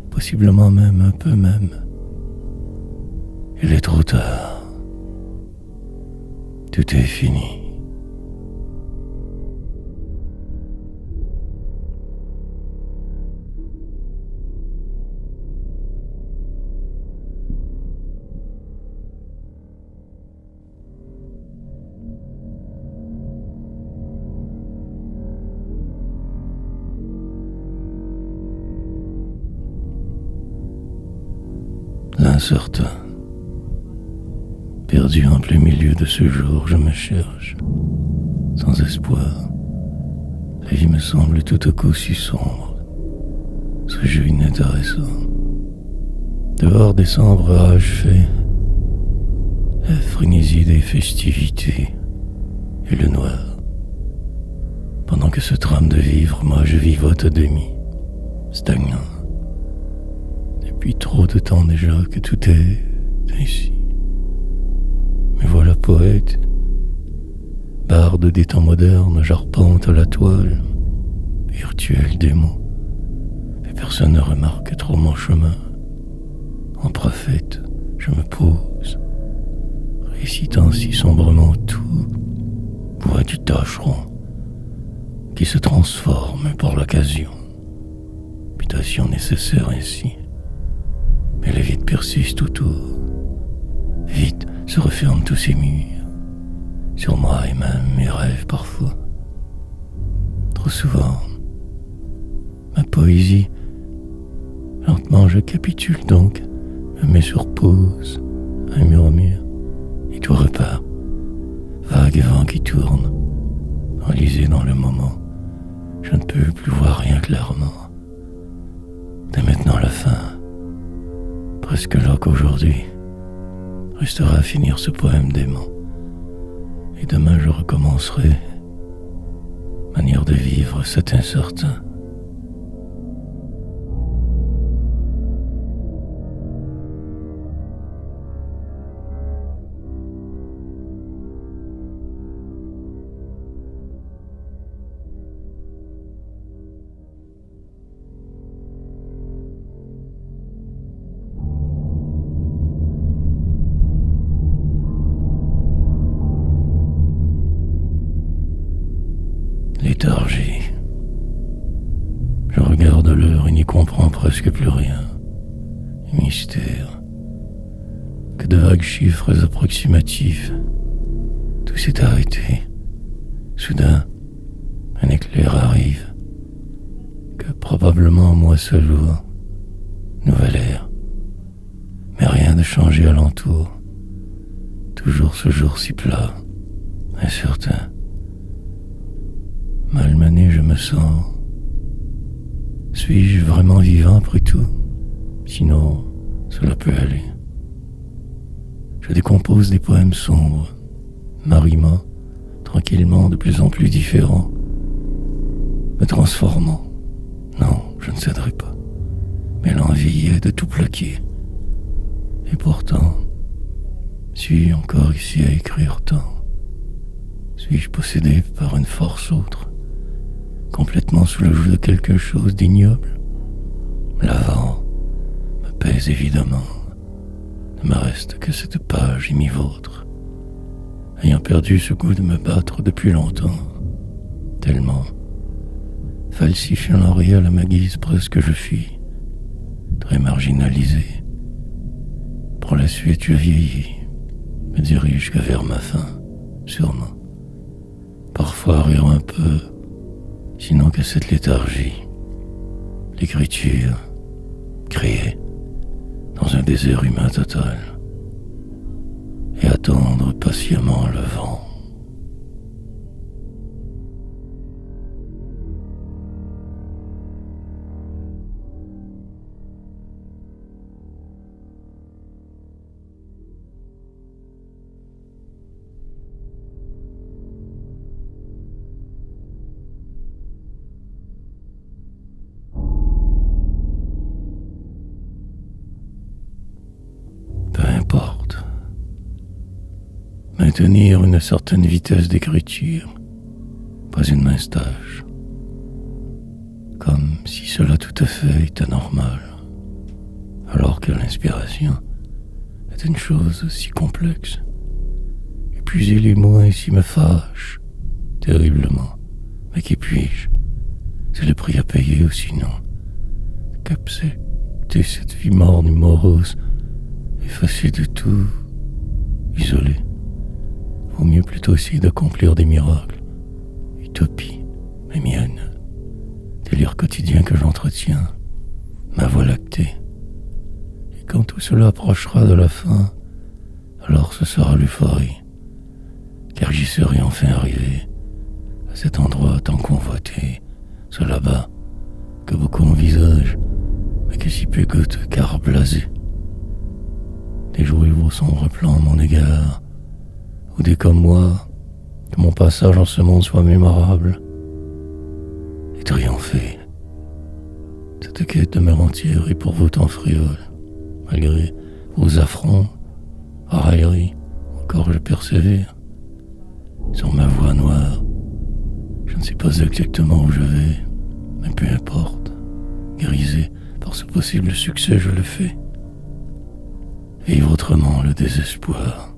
Possiblement même un peu même. Il est trop tard. Tout est fini. L'incertain. Perdu en plein milieu de ce jour, je me cherche, sans espoir, vie me semble tout à coup si sombre. Ce jeu inintéressant. Dehors décembre achevé, la frénésie des festivités et le noir. Pendant que ce trame de vivre, moi je vivote à demi, stagnant. Depuis trop de temps déjà que tout est ainsi. Mais voilà poète, barde des temps modernes, j'arpente la toile, virtuel des mots, et personne ne remarque trop mon chemin. En prophète, je me pose, récitant si sombrement tout, voix du tâcheron, qui se transforme par l'occasion. Mutation nécessaire ainsi, mais le vide persiste autour. Vite se referment tous ces murs, sur moi et même mes rêves parfois. Trop souvent, ma poésie, lentement je capitule donc, me mets sur pause, un murmure, et tout repart, vague vent qui tourne, enlisé dans le moment, je ne peux plus voir rien clairement. Dès maintenant la fin, presque là qu'aujourd'hui, restera à finir ce poème dément. Et demain je recommencerai, manière de vivre, c'est incertain. Léthargie. Je regarde l'heure et n'y comprends presque plus rien. Mystère. Que de vagues chiffres approximatifs. Tout s'est arrêté. Soudain, un éclair arrive. Que probablement moi seul vois. Nouvelle ère. Mais rien de changé alentour. Toujours ce jour si plat, incertain. Malmené je me sens. Suis-je vraiment vivant après tout? Sinon, cela peut aller. Je décompose des poèmes sombres, m'arrimant tranquillement de plus en plus différents, me transformant. Non, je ne céderai pas. Mais l'envie est de tout plaquer. Et pourtant, suis-je encore ici à écrire tant? Suis-je possédé par une force autre? Complètement sous le joug de quelque chose d'ignoble. L'avant me pèse évidemment. Ne me reste que cette page émivautre, ayant perdu ce goût de me battre depuis longtemps, tellement, falsifiant l'Oriel à ma guise presque je fuis, très marginalisé. Pour la suite je vieillis, me dirige que vers ma fin, sûrement. Parfois rire un peu, sinon que cette léthargie, l'écriture, créée dans un désert humain total, et attendre patiemment le vent. Maintenir une certaine vitesse d'écriture, pas une mince tâche, comme si cela tout à fait était normal, alors que l'inspiration est une chose si complexe. Épuiser les mots ainsi me fâche terriblement, mais qui puis-je? C'est le prix à payer ou sinon accepter cette vie morne et morose, effacée de tout, isolée. Vaut mieux plutôt essayer d'accomplir des miracles. Utopie, mais mienne. Délire quotidien que j'entretiens. Ma voie lactée. Et quand tout cela approchera de la fin, alors ce sera l'euphorie. Car j'y serai enfin arrivé, à cet endroit tant convoité, ce là-bas, que beaucoup envisagent, mais que si peu goûte car blasé. Déjouez vos sombres plans à mon égard, ou des comme moi, que mon passage en ce monde soit mémorable et triompher. Cette quête de me mentir est pour vous tant frivole, malgré vos affronts, railleries, encore je persévère. Sur ma voie noire, je ne sais pas exactement où je vais, mais peu importe, grisé par ce possible succès, je le fais. Vivre autrement le désespoir.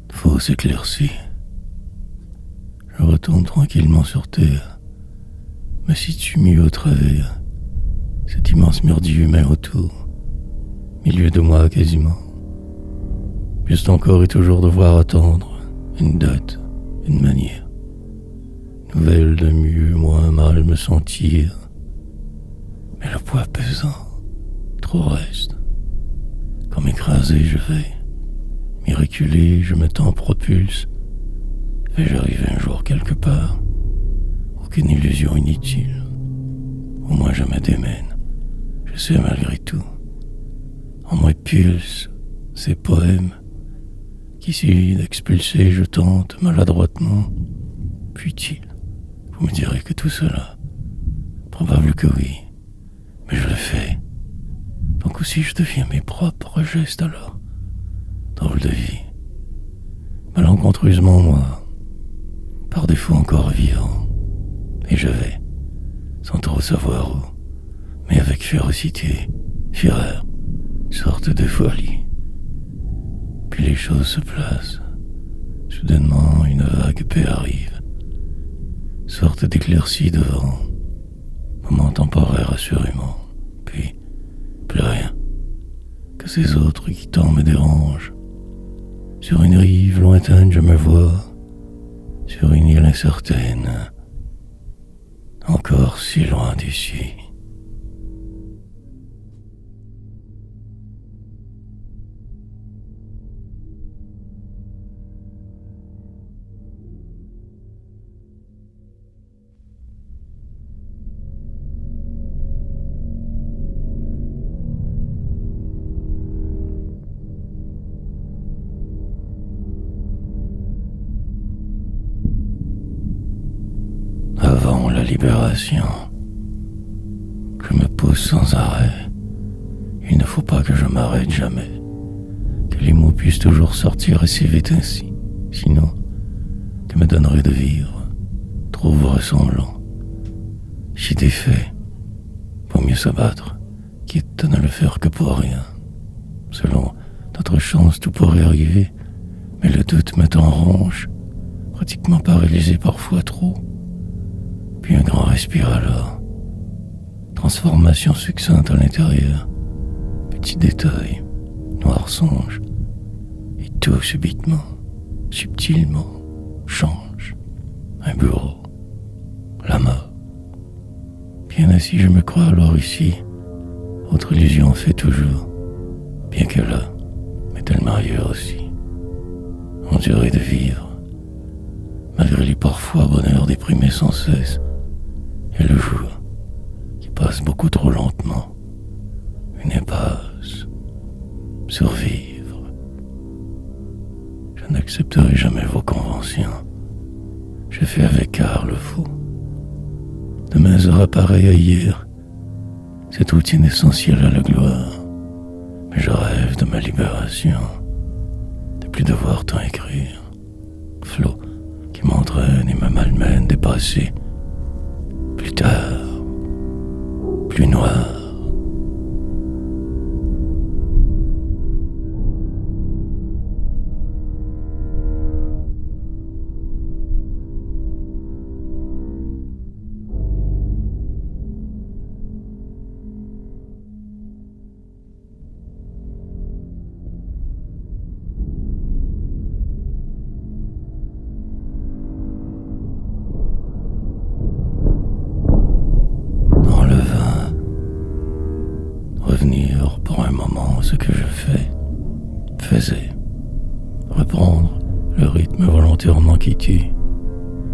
Faut s'éclaircir. Je retourne tranquillement sur terre, me situe mieux au travers, cet immense merdier humain autour, milieu de moi quasiment. Juste encore et toujours devoir attendre une date, une manière, nouvelle de mieux, moins mal me sentir. Mais le poids pesant, trop reste. Comme écrasé je vais, m'y reculer, je me tends propulse. Vais-je arriver un jour quelque part? Aucune illusion inutile. Au moins je me démène. Je sais malgré tout. En moi pulse ces poèmes qu'ici d'expulser je tente maladroitement. Puis-il, vous me direz que tout cela, probable que oui, mais je le fais. Donc aussi je deviens mes propres gestes alors. Drôle de vie. Malencontreusement moi, par défaut encore vivant, et je vais, sans trop savoir où, mais avec férocité, fureur, sorte de folie. Puis les choses se placent, soudainement une vague paix arrive, sorte d'éclaircie devant, moment temporaire assurément, puis plus rien, que ces autres qui tant me dérangent. Sur une rive lointaine je me vois, sur une île incertaine, encore si loin d'ici. Avant la libération, je me pose sans arrêt. Il ne faut pas que je m'arrête jamais, que les mots puissent toujours sortir et si vite ainsi. Sinon, que me donnerait de vivre, trop ressemblant. Si défait, vaut mieux se battre, quitte à ne le faire que pour rien. Selon notre chance, tout pourrait arriver, mais le doute me t'en ronge, pratiquement paralysé parfois trop. Puis un grand respire alors. Transformation succincte à l'intérieur. Petit détail, noir songe. Et tout subitement, subtilement, change. Un bureau, la mort. Bien assis, je me crois alors ici. Autre illusion fait toujours. Bien que là, mais tellement ailleurs aussi. Endurer de vivre. Malgré les parfois bonheurs déprimés sans cesse. Et le jour qui passe beaucoup trop lentement. Une impasse. Survivre. Je n'accepterai jamais vos conventions. Je fais avec art le fou. Demain sera pareil à hier. Cette routine essentielle à la gloire. Mais je rêve de ma libération. De plus devoir tant écrire. Flot qui m'entraîne et me malmène des passés. Plus tard, plus noir. revenir pour un moment à ce que je faisais, reprendre le rythme volontairement quitté,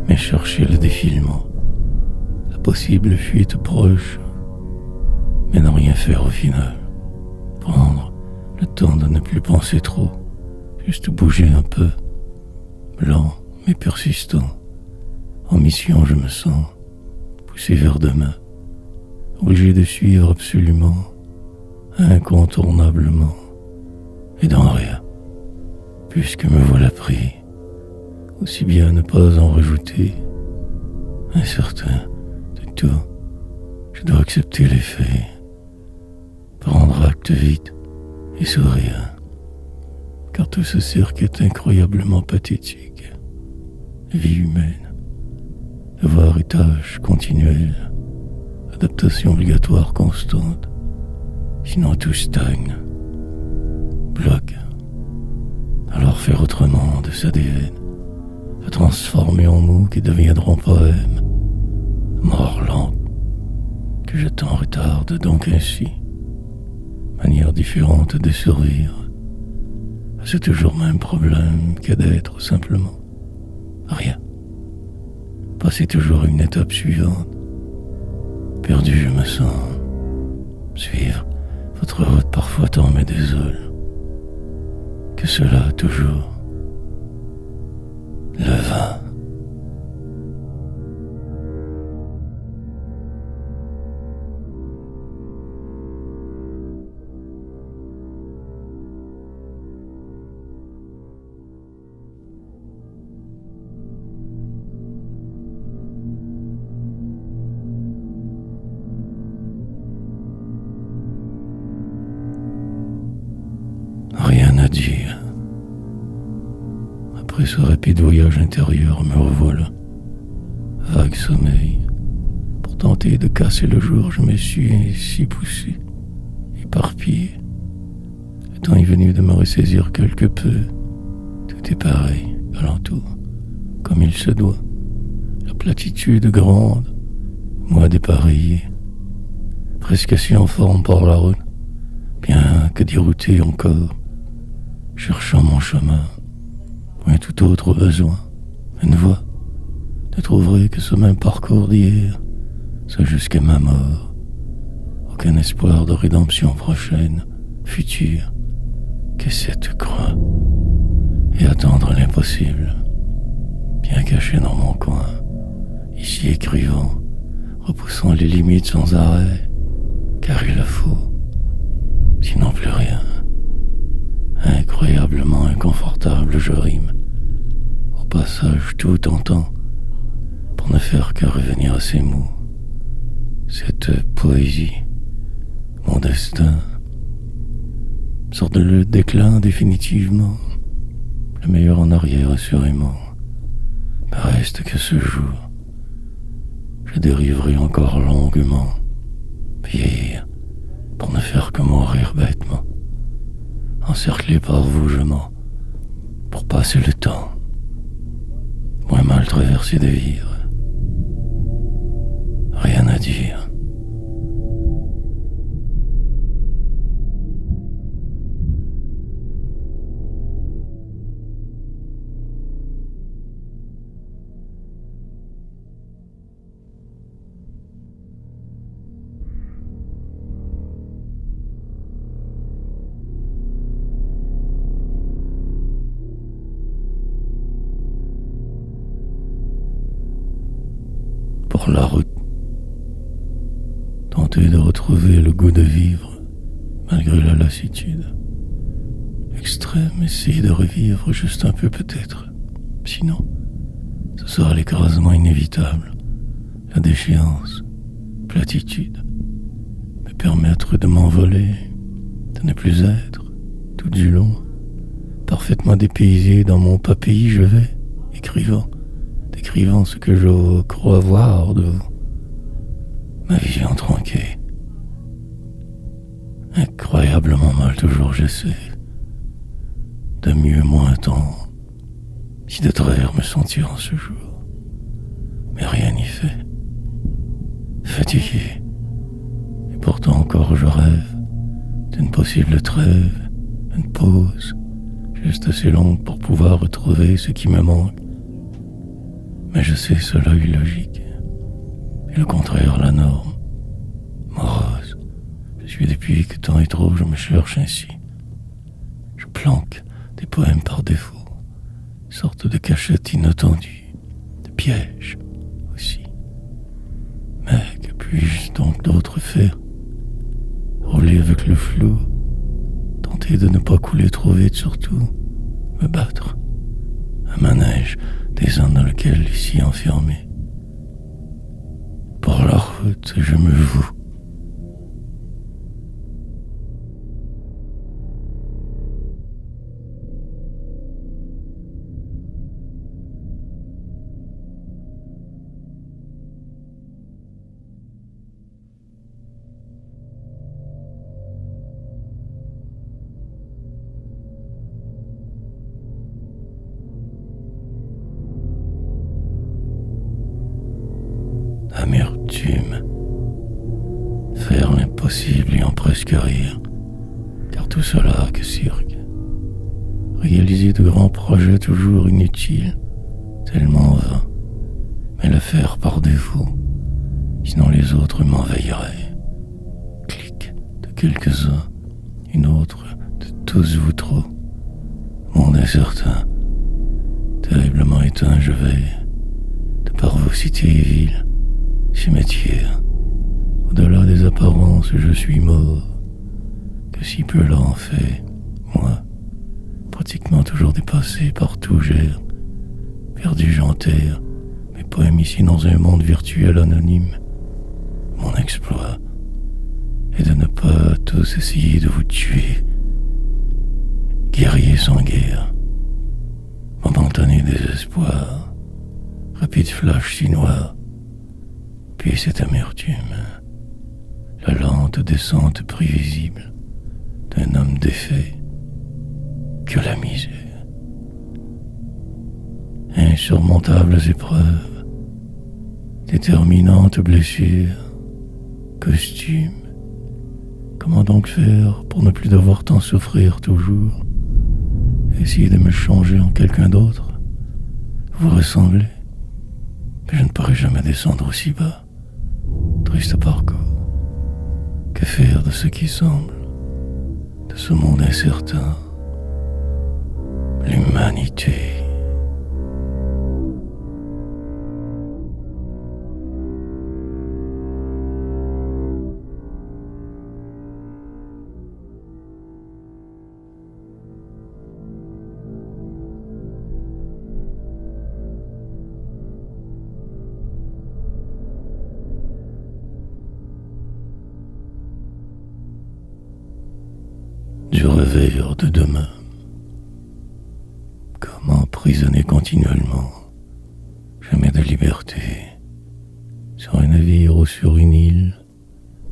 mais chercher le défilement, la possible fuite proche, mais ne rien faire au final, prendre le temps de ne plus penser trop, juste bouger un peu, lent mais persistant. En mission, je me sens poussé vers demain, obligé de suivre absolument, incontournablement, et dans rien, puisque me voilà pris, aussi bien ne pas en rajouter. Incertain de tout, je dois accepter les faits, prendre acte vite et sourire, car tout ce cirque est incroyablement pathétique. Vie humaine, devoir et tâche continuelle, adaptation obligatoire constante, sinon tout stagne, bloque. Alors faire autrement de sa ADN, à transformer en mots qui deviendront poèmes, mort lente, que je t'en retarde donc ainsi, manière différente de survivre à ce toujours même problème qu'est d'être simplement rien. Passer toujours à une étape suivante, perdu je me sens, suivre votre route parfois tant me désole, que cela toujours le vin. Rien à dire. Après ce rapide voyage intérieur, me revoilà. Vague sommeil. Pour tenter de casser le jour, je me suis ainsi poussé, éparpillé. Le temps est venu de me ressaisir quelque peu. Tout est pareil, alentour, comme il se doit. La platitude grande, moi dépareillé, presque assis en forme par la route, bien que dérouté encore, cherchant mon chemin, point tout autre besoin, une voie, ne trouverai que ce même parcours d'hier, soit jusqu'à ma mort. Aucun espoir de rédemption prochaine, future, que cette croix, et attendre l'impossible, bien caché dans mon coin, ici écrivant, repoussant les limites sans arrêt, car il le faut, sinon plus rien. Incroyablement inconfortable, je rime, au passage tout tentant, pour ne faire que revenir à ces mots. Cette poésie, mon destin, sort de le déclin définitivement, le meilleur en arrière assurément. Mais reste que ce jour, je dériverai encore longuement, vieillir, pour ne faire que mourir bêtement. Encerclé par vous, je mens, pour passer le temps, moins mal traversé de vivre. Rien à dire. Pour la route, tenter de retrouver le goût de vivre malgré la lassitude extrême, essayer de revivre juste un peu peut-être, sinon ce sera l'écrasement inévitable, la déchéance, platitude, me permettre de m'envoler, de ne plus être tout du long parfaitement dépaysé dans mon pays. Je vais décrivant ce que je crois voir de vous, ma vision tronquée, incroyablement mal toujours j'essaie, de mieux moins tant, si de travers me sentir en ce jour, mais rien n'y fait, fatigué, et pourtant encore je rêve, d'une possible trêve, une pause, juste assez longue pour pouvoir retrouver ce qui me manque. Mais je sais cela illogique, et le contraire la norme. Morose, je suis depuis que tant et trop je me cherche ainsi. Je planque des poèmes par défaut, sorte de cachette inattendue, de piège aussi. Mais que puis-je donc d'autre faire? Rouler avec le flou, tenter de ne pas couler trop vite surtout, me battre, un manège des uns dans lequel ici enfermé. Pour la route, je me voue. Amertume, faire l'impossible et en presque rire, car tout cela que cirque. Réaliser de grands projets toujours inutiles, tellement vains, mais le faire par défaut, sinon les autres m'envahiraient. Clic de quelques-uns, une autre de tous vous trop. Monde incertain, terriblement éteint je vais, de par vos cités et villes, cimetière, au-delà des apparences je suis mort, que si peu là en fait, moi, pratiquement toujours dépassé par tout gère, perdu j'enterre mes poèmes ici dans un monde virtuel anonyme. Mon exploit est de ne pas tous essayer de vous tuer, guerrier sans guerre, momentané désespoir, rapide flash si noir. Puis cette amertume, la lente descente prévisible d'un homme défait, que la misère. Insurmontables épreuves, déterminantes blessures, costume. Comment donc faire pour ne plus devoir tant souffrir toujours? Essayer de me changer en quelqu'un d'autre? Vous ressemblez, mais je ne pourrai jamais descendre aussi bas. Triste parcours. Que faire de ce qui semble, de ce monde incertain? L'humanité. Du revers de demain, comme emprisonné continuellement, jamais de liberté, sur un navire ou sur une île,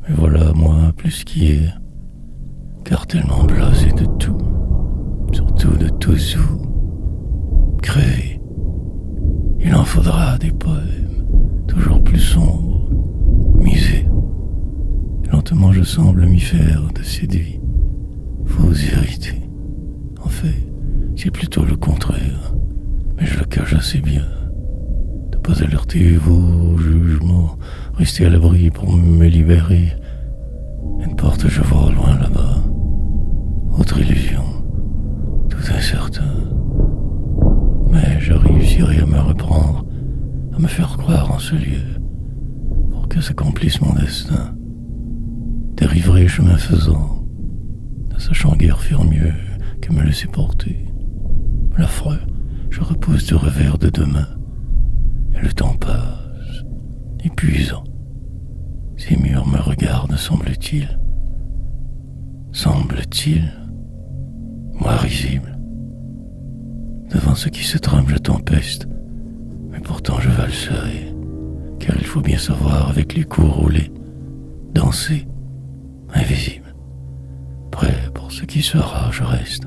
mais voilà moi plus qu'hier, car tellement blasé de tout, surtout de tous vous, créer, il en faudra des poèmes, toujours plus sombres, misés, lentement je semble m'y faire de séduit. Vous héritez. En fait, c'est plutôt le contraire, mais je le cache assez bien. De pas alerter vos jugements, rester à l'abri pour me libérer. Une porte je vois au loin là-bas. Autre illusion, tout incertain. Mais je réussirai à me reprendre, à me faire croire en ce lieu, pour que s'accomplisse mon destin. Dériverai chemin faisant, ne sachant guère faire mieux que me laisser porter. L'affreux, je repousse du revers de demain, et le temps passe, épuisant. Ces murs me regardent, semble-t-il. Semble-t-il, moi risible. Devant ce qui se trame, je tempeste, mais pourtant je valserai, car il faut bien savoir avec les coups roulés, danser, invisible. Prêt pour ce qui sera, je reste.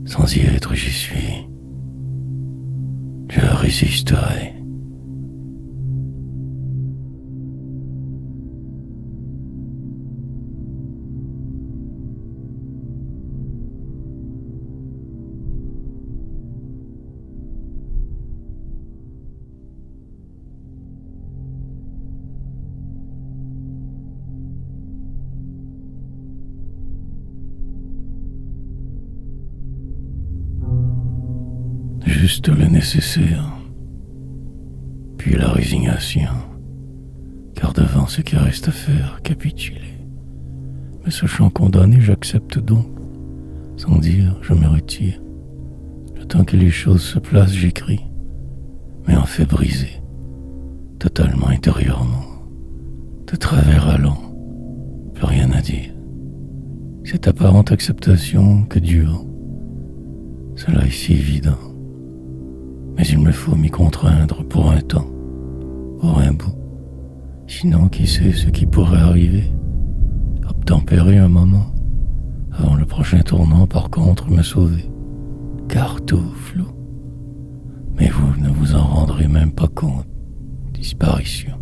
Sans y être, j'y suis. Je résisterai. juste le nécessaire, puis la résignation, car devant ce qui reste à faire, capituler. Me sachant condamné, j'accepte donc, sans dire je me retire. Le temps que les choses se placent, j'écris, mais en fait briser, totalement intérieurement, de travers allant, plus rien à dire. Cette apparente acceptation que dure, cela est si évident. Mais il me faut m'y contraindre pour un temps, pour un bout. Sinon, qui sait ce qui pourrait arriver? Obtempérer un moment, avant le prochain tournant, par contre, me sauver. Car tout flou. Mais vous ne vous en rendrez même pas compte. Disparition,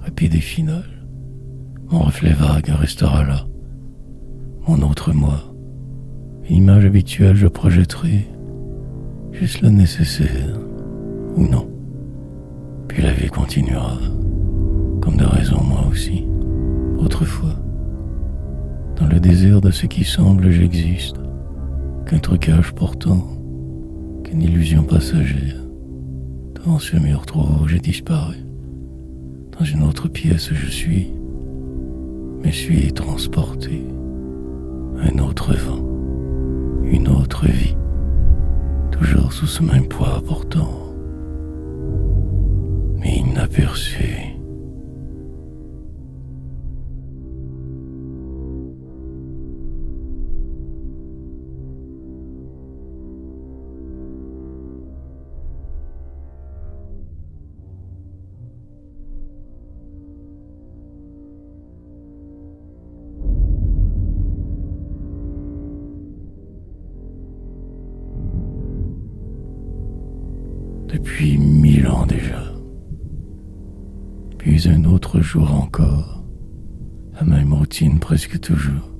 rapide et finale. Mon reflet vague restera là. Mon autre moi. Une image habituelle, je projetterai juste le nécessaire, ou non. Puis la vie continuera, comme de raison moi aussi, autrefois. Dans le désert de ce qui semble, j'existe, qu'un trucage pourtant, qu'une illusion passagère. Devant ce mur trop haut, j'ai disparu. Dans une autre pièce, me suis transporté. Un autre vent, une autre vie, toujours sous ce même poids pourtant, mais inaperçu. Depuis 1000 ans déjà. Puis un autre jour encore, la même routine presque toujours.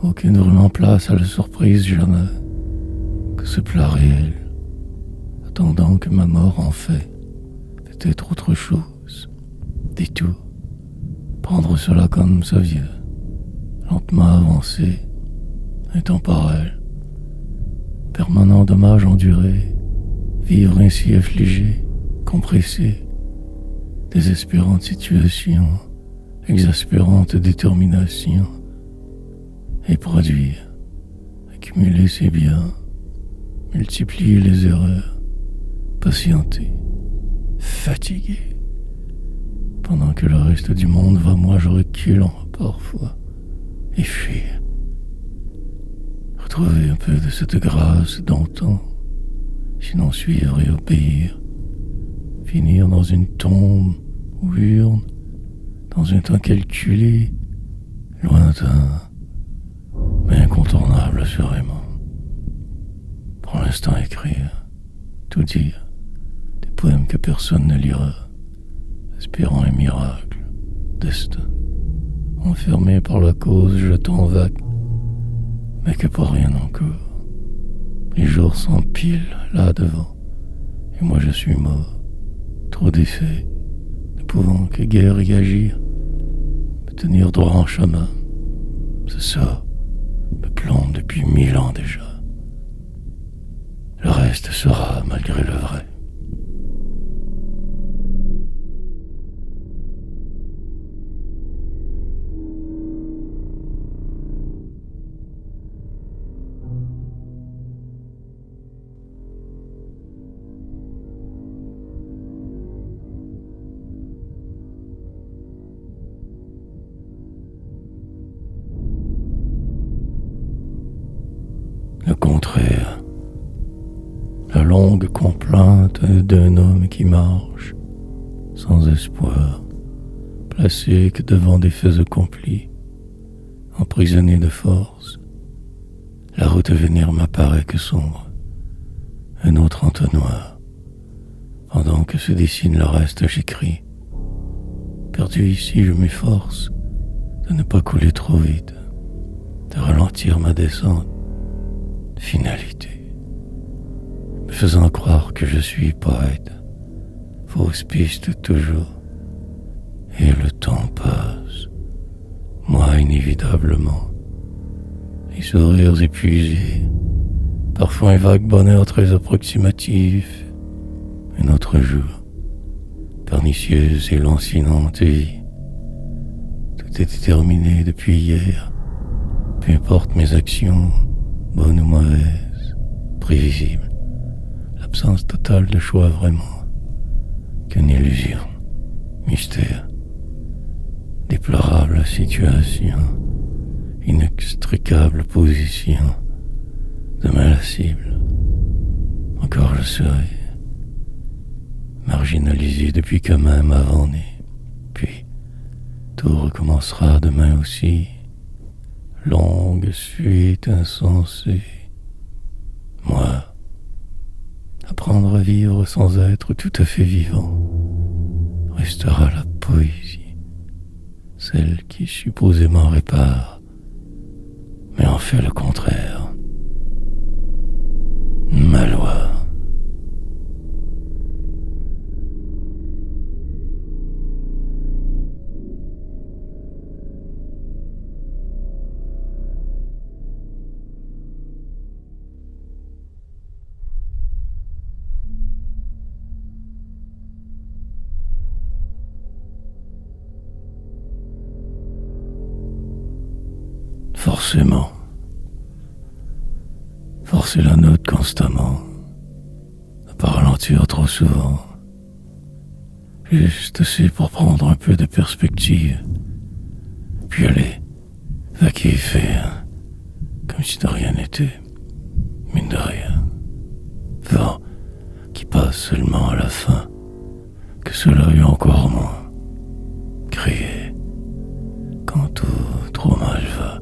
Aucune vraiment place à la surprise, jamais. Que ce plat réel, attendant que ma mort en fait, peut-être autre chose, détour. Prendre cela comme ça vient, lentement avancer, intemporel, permanent dommage enduré. Vivre ainsi affligé, compressé, désespérante situation, exaspérante détermination, et produire, accumuler ses biens, multiplier les erreurs, patienter, fatigué. Pendant que le reste du monde va, moi je recule parfois, et fuir. Retrouver un peu de cette grâce d'antan. Sinon suivre et obéir, finir dans une tombe ou urne, dans un temps calculé, lointain, mais incontournable assurément. Pour l'instant écrire, tout dire, des poèmes que personne ne lira, espérant un miracle, destin, enfermé par la cause, jetant vague, mais que pour rien encore. Les jours s'empilent là devant, et moi je suis mort, trop défait, ne pouvant que guère y agir, me tenir droit en chemin. C'est ça, me plombe depuis 1000 ans déjà. Le reste sera malgré le vrai. Le contraire, la longue complainte d'un homme qui marche, sans espoir, placé que devant des faits accomplis, emprisonné de force. La route à venir m'apparaît que sombre, un autre entonnoir. Pendant que se dessine le reste, j'écris. Perdu ici, je m'efforce de ne pas couler trop vite, de ralentir ma descente. Finalité, me faisant croire que je suis poète, fausse piste toujours, et le temps passe, moi inévitablement, les sourires épuisés, Parfois un vague bonheur très approximatif. Un autre jour, pernicieuse et lancinante vie. Tout est déterminé depuis hier. Peu importe mes actions, bonnes ou mauvaises, prévisibles. L'absence totale de choix vraiment. Qu'une illusion, mystère. Déplorable situation, inextricable position. Demain la cible. Encore je serai marginalisé depuis quand même avant-né. Puis tout recommencera demain aussi. Longue suite insensée. Moi, apprendre à vivre sans être tout à fait vivant, restera la poésie, celle qui supposément répare, mais en fait le contraire. Ma loi. Forcément. Forcer la note constamment. Ne pas ralentir trop souvent. Juste assez pour prendre un peu de perspective. Puis aller vaquer et faire. Comme si de rien n'était. Mine de rien. Vent qui passe seulement à la fin. Que cela eut encore moins. Crier. Quand tout trop mal va.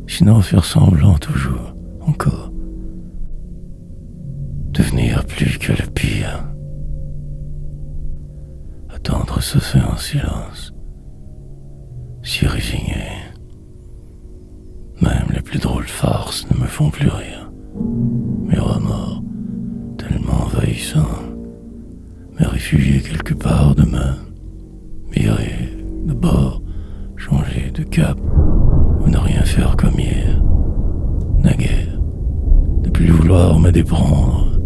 Sinon faire semblant toujours, encore. Devenir plus que le pire. Attendre se fait en silence. S'y résigner. Même les plus drôles farces ne me font plus rire. Mes remords, tellement envahissants, me réfugier quelque part demain. Virer de bord, changer de cap. Ou ne rien faire comme hier. Naguère, ne plus vouloir me déprendre,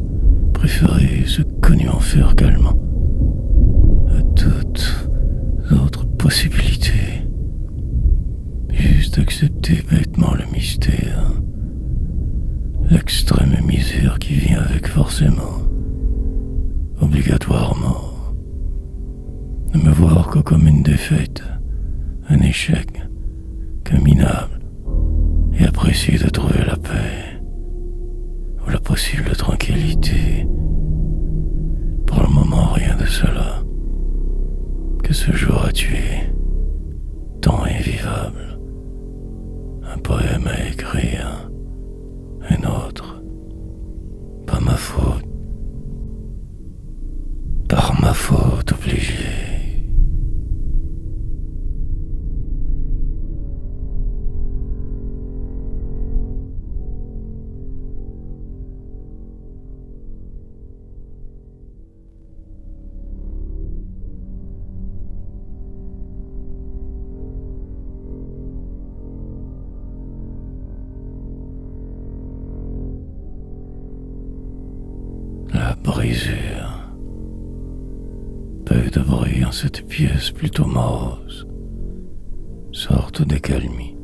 préférer ce connu enfer calmant à toute autre possibilité. Juste accepter bêtement le mystère, l'extrême misère qui vient avec forcément, obligatoirement. Ne me voir que comme une défaite, un échec, qu'un minable, et apprécier de trouver la paix, ou la possible tranquillité. Pour le moment, rien de cela. Que ce jour a tué, temps invivable. Un poème à écrire, un autre. Pas ma faute. Par ma faute obligée. La brisure. Peu de bruit en cette pièce plutôt morose. Sorte d'accalmie.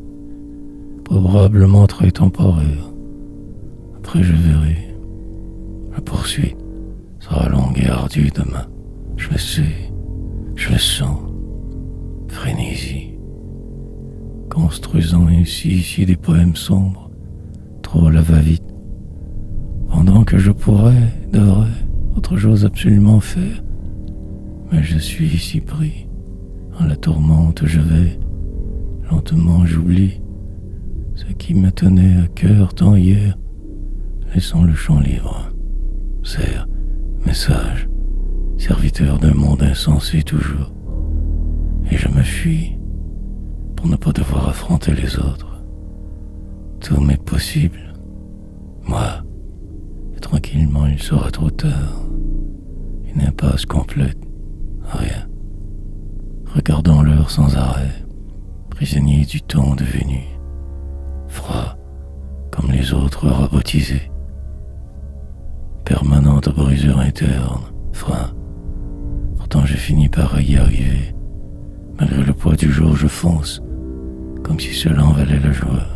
Probablement très temporaire. Après je verrai. La poursuite sera longue et ardue demain. Je le sais. Je le sens. Frénésie. Construisant ainsi ici des poèmes sombres. Trop à la va-vite. Pendant que je pourrais, devrais, autre chose absolument faire. Mais je suis ici pris. En la tourmente je vais. Lentement j'oublie ce qui me tenait à cœur tant hier. Laissons le champ libre. Serre, message, serviteur d'un monde insensé toujours. Et je me fuis pour ne pas devoir affronter les autres. Tout m'est possible. Moi, et tranquillement il sera trop tard. Une impasse complète. Rien. Regardant l'heure sans arrêt, prisonnier du temps devenu. Froid, comme les les autres rabotisés. Permanente brisure interne, frein. Pourtant j'ai fini par y arriver. Malgré le poids du jour, je fonce, comme si cela en valait la joie.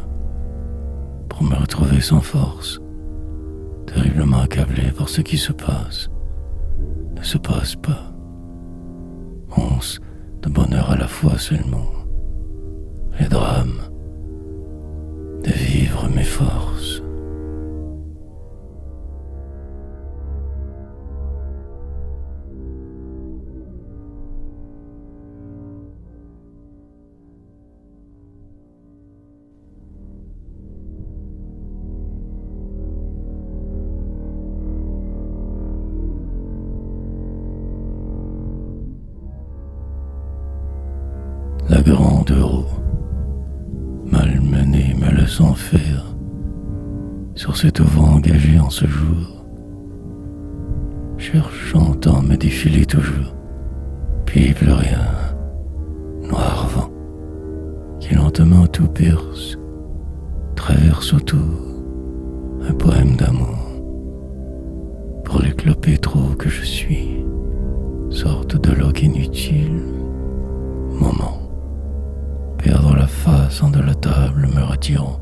Pour me retrouver sans force, terriblement accablé par ce qui se passe, ne se passe pas. Once de bonheur à la fois seulement. Les drames de vivre mes forces. La grande roue, malmenée me laissant faire, sur cet auvent engagé en ce jour, cherchant à me défiler toujours, puis plus rien, noir vent, qui lentement tout perce, traverse autour un poème d'amour, pour les clopés trop que je suis, sorte de loque inutile, moment. Perdre la face en de la table me retirant,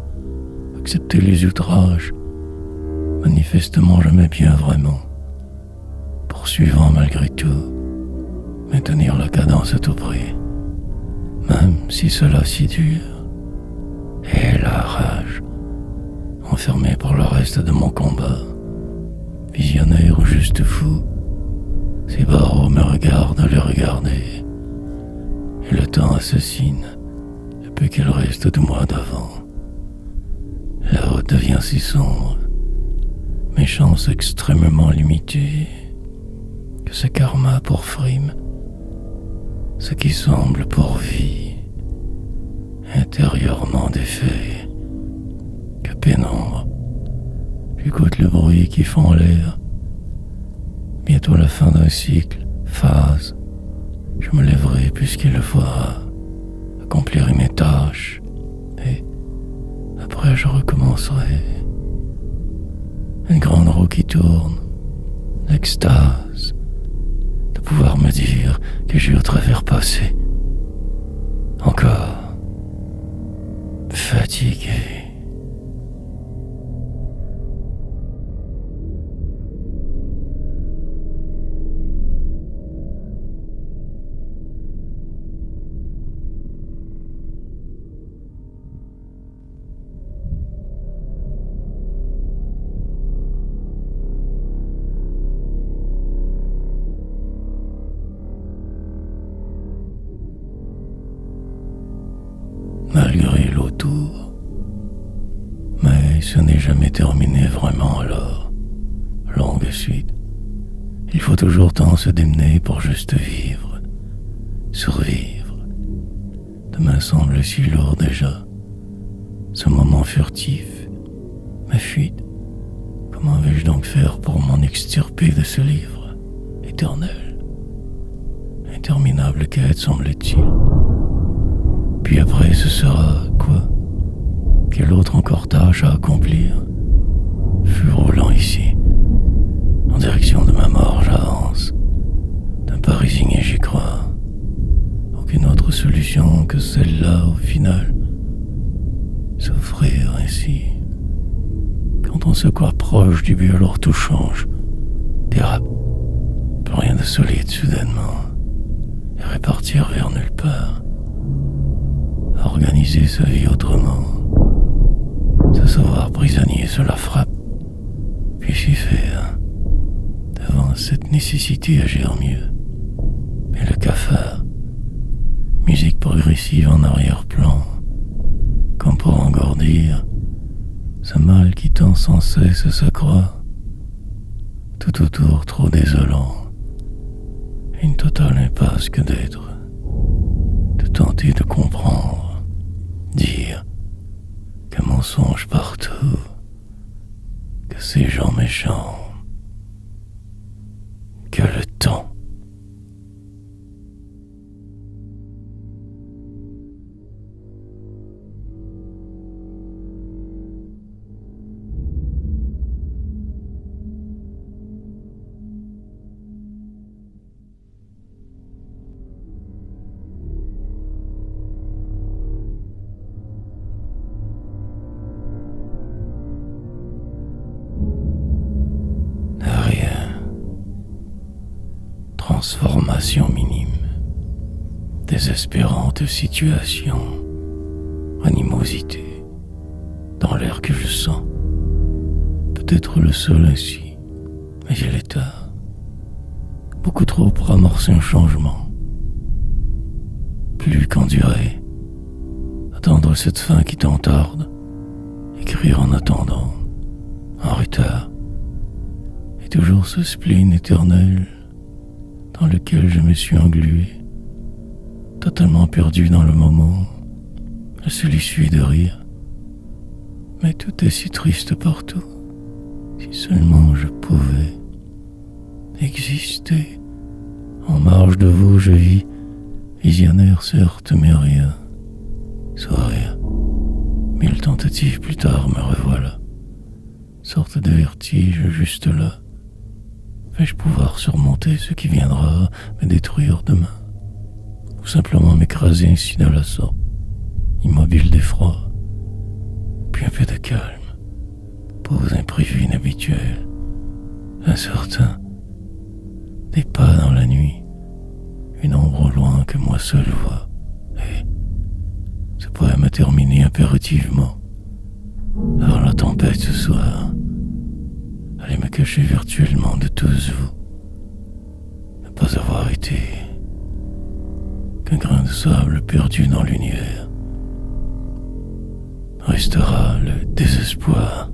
accepter les outrages, manifestement jamais bien vraiment, poursuivant malgré tout, maintenir la cadence à tout prix, même si cela si dur, et la rage, enfermé pour le reste de mon combat, visionnaire ou juste fou, ces barreaux me regardent à les regarder, et le temps assassine peu qu'il reste de moi d'avant. La route devient si sombre, mes chances extrêmement limitées, que ce karma pour frime, ce qui semble pour vie, intérieurement défait, que pénombre, j'écoute le bruit qui fend l'air, bientôt la fin d'un cycle, phase, je me lèverai puisqu'il le faudra, accomplirai mes tâches, et après je recommencerai. Une grande roue qui tourne, l'extase de pouvoir me dire que j'ai au travers passé. Encore fatigué. Malgré l'autour, mais ce n'est jamais terminé vraiment alors. Longue suite. Il faut toujours tant se démener pour juste vivre, survivre. Demain semble si lourd déjà. Ce moment furtif, ma fuite. Comment vais-je donc faire pour m'en extirper de ce livre éternel? Interminable quête semble-t-il. Puis après, ce sera quoi? Quelle autre encore tâche à accomplir? Flux roulant ici. En direction de ma mort, j'avance. D'un pas résigné, j'y crois. Aucune autre solution que celle-là, au final. S'offrir ainsi. Quand on se croit proche du but, alors tout change. Dérape. Plus rien de solide soudainement. Et repartir vers nulle part. Organiser sa vie autrement. Se savoir prisonnier, cela frappe. Puis s'y faire. Devant cette nécessité agir mieux. Mais le cafard. Musique progressive en arrière-plan. Comme pour engourdir. Ce mal qui tend sans cesse s'accroît. Tout autour trop désolant. Une totale impasse que d'être. De tenter de comprendre. Dire que mensonge partout, que ces gens méchants, que le temps. transformation minime, désespérante situation, animosité, dans l'air que je sens. Peut-être le seul ainsi, mais j'ai l'état, beaucoup trop pour amorcer un changement. Plus qu'endurer, attendre cette fin qui t'entarde, écrire en attendant, en retard, et toujours ce spleen éternel dans lequel je me suis englué, totalement perdu dans le moment, la seule issue de rire. Mais tout est si triste partout, si seulement je pouvais exister. En marge de vous je vis, visionnaire certes, mais rien, soit rien. 1000 tentatives plus tard me revoilà, sorte de vertige juste là. Vais-je pouvoir surmonter ce qui viendra me détruire demain, ou simplement m'écraser ainsi de la sorte, immobile d'effroi, puis un peu de calme, pause imprévue inhabituelle, incertain, des pas dans la nuit, une ombre au loin que moi seul vois, et ce poème a terminé impérativement, avant la tempête ce soir. Allez me cacher virtuellement de tous vous, ne pas avoir été qu'un grain de sable perdu dans l'univers. Restera le désespoir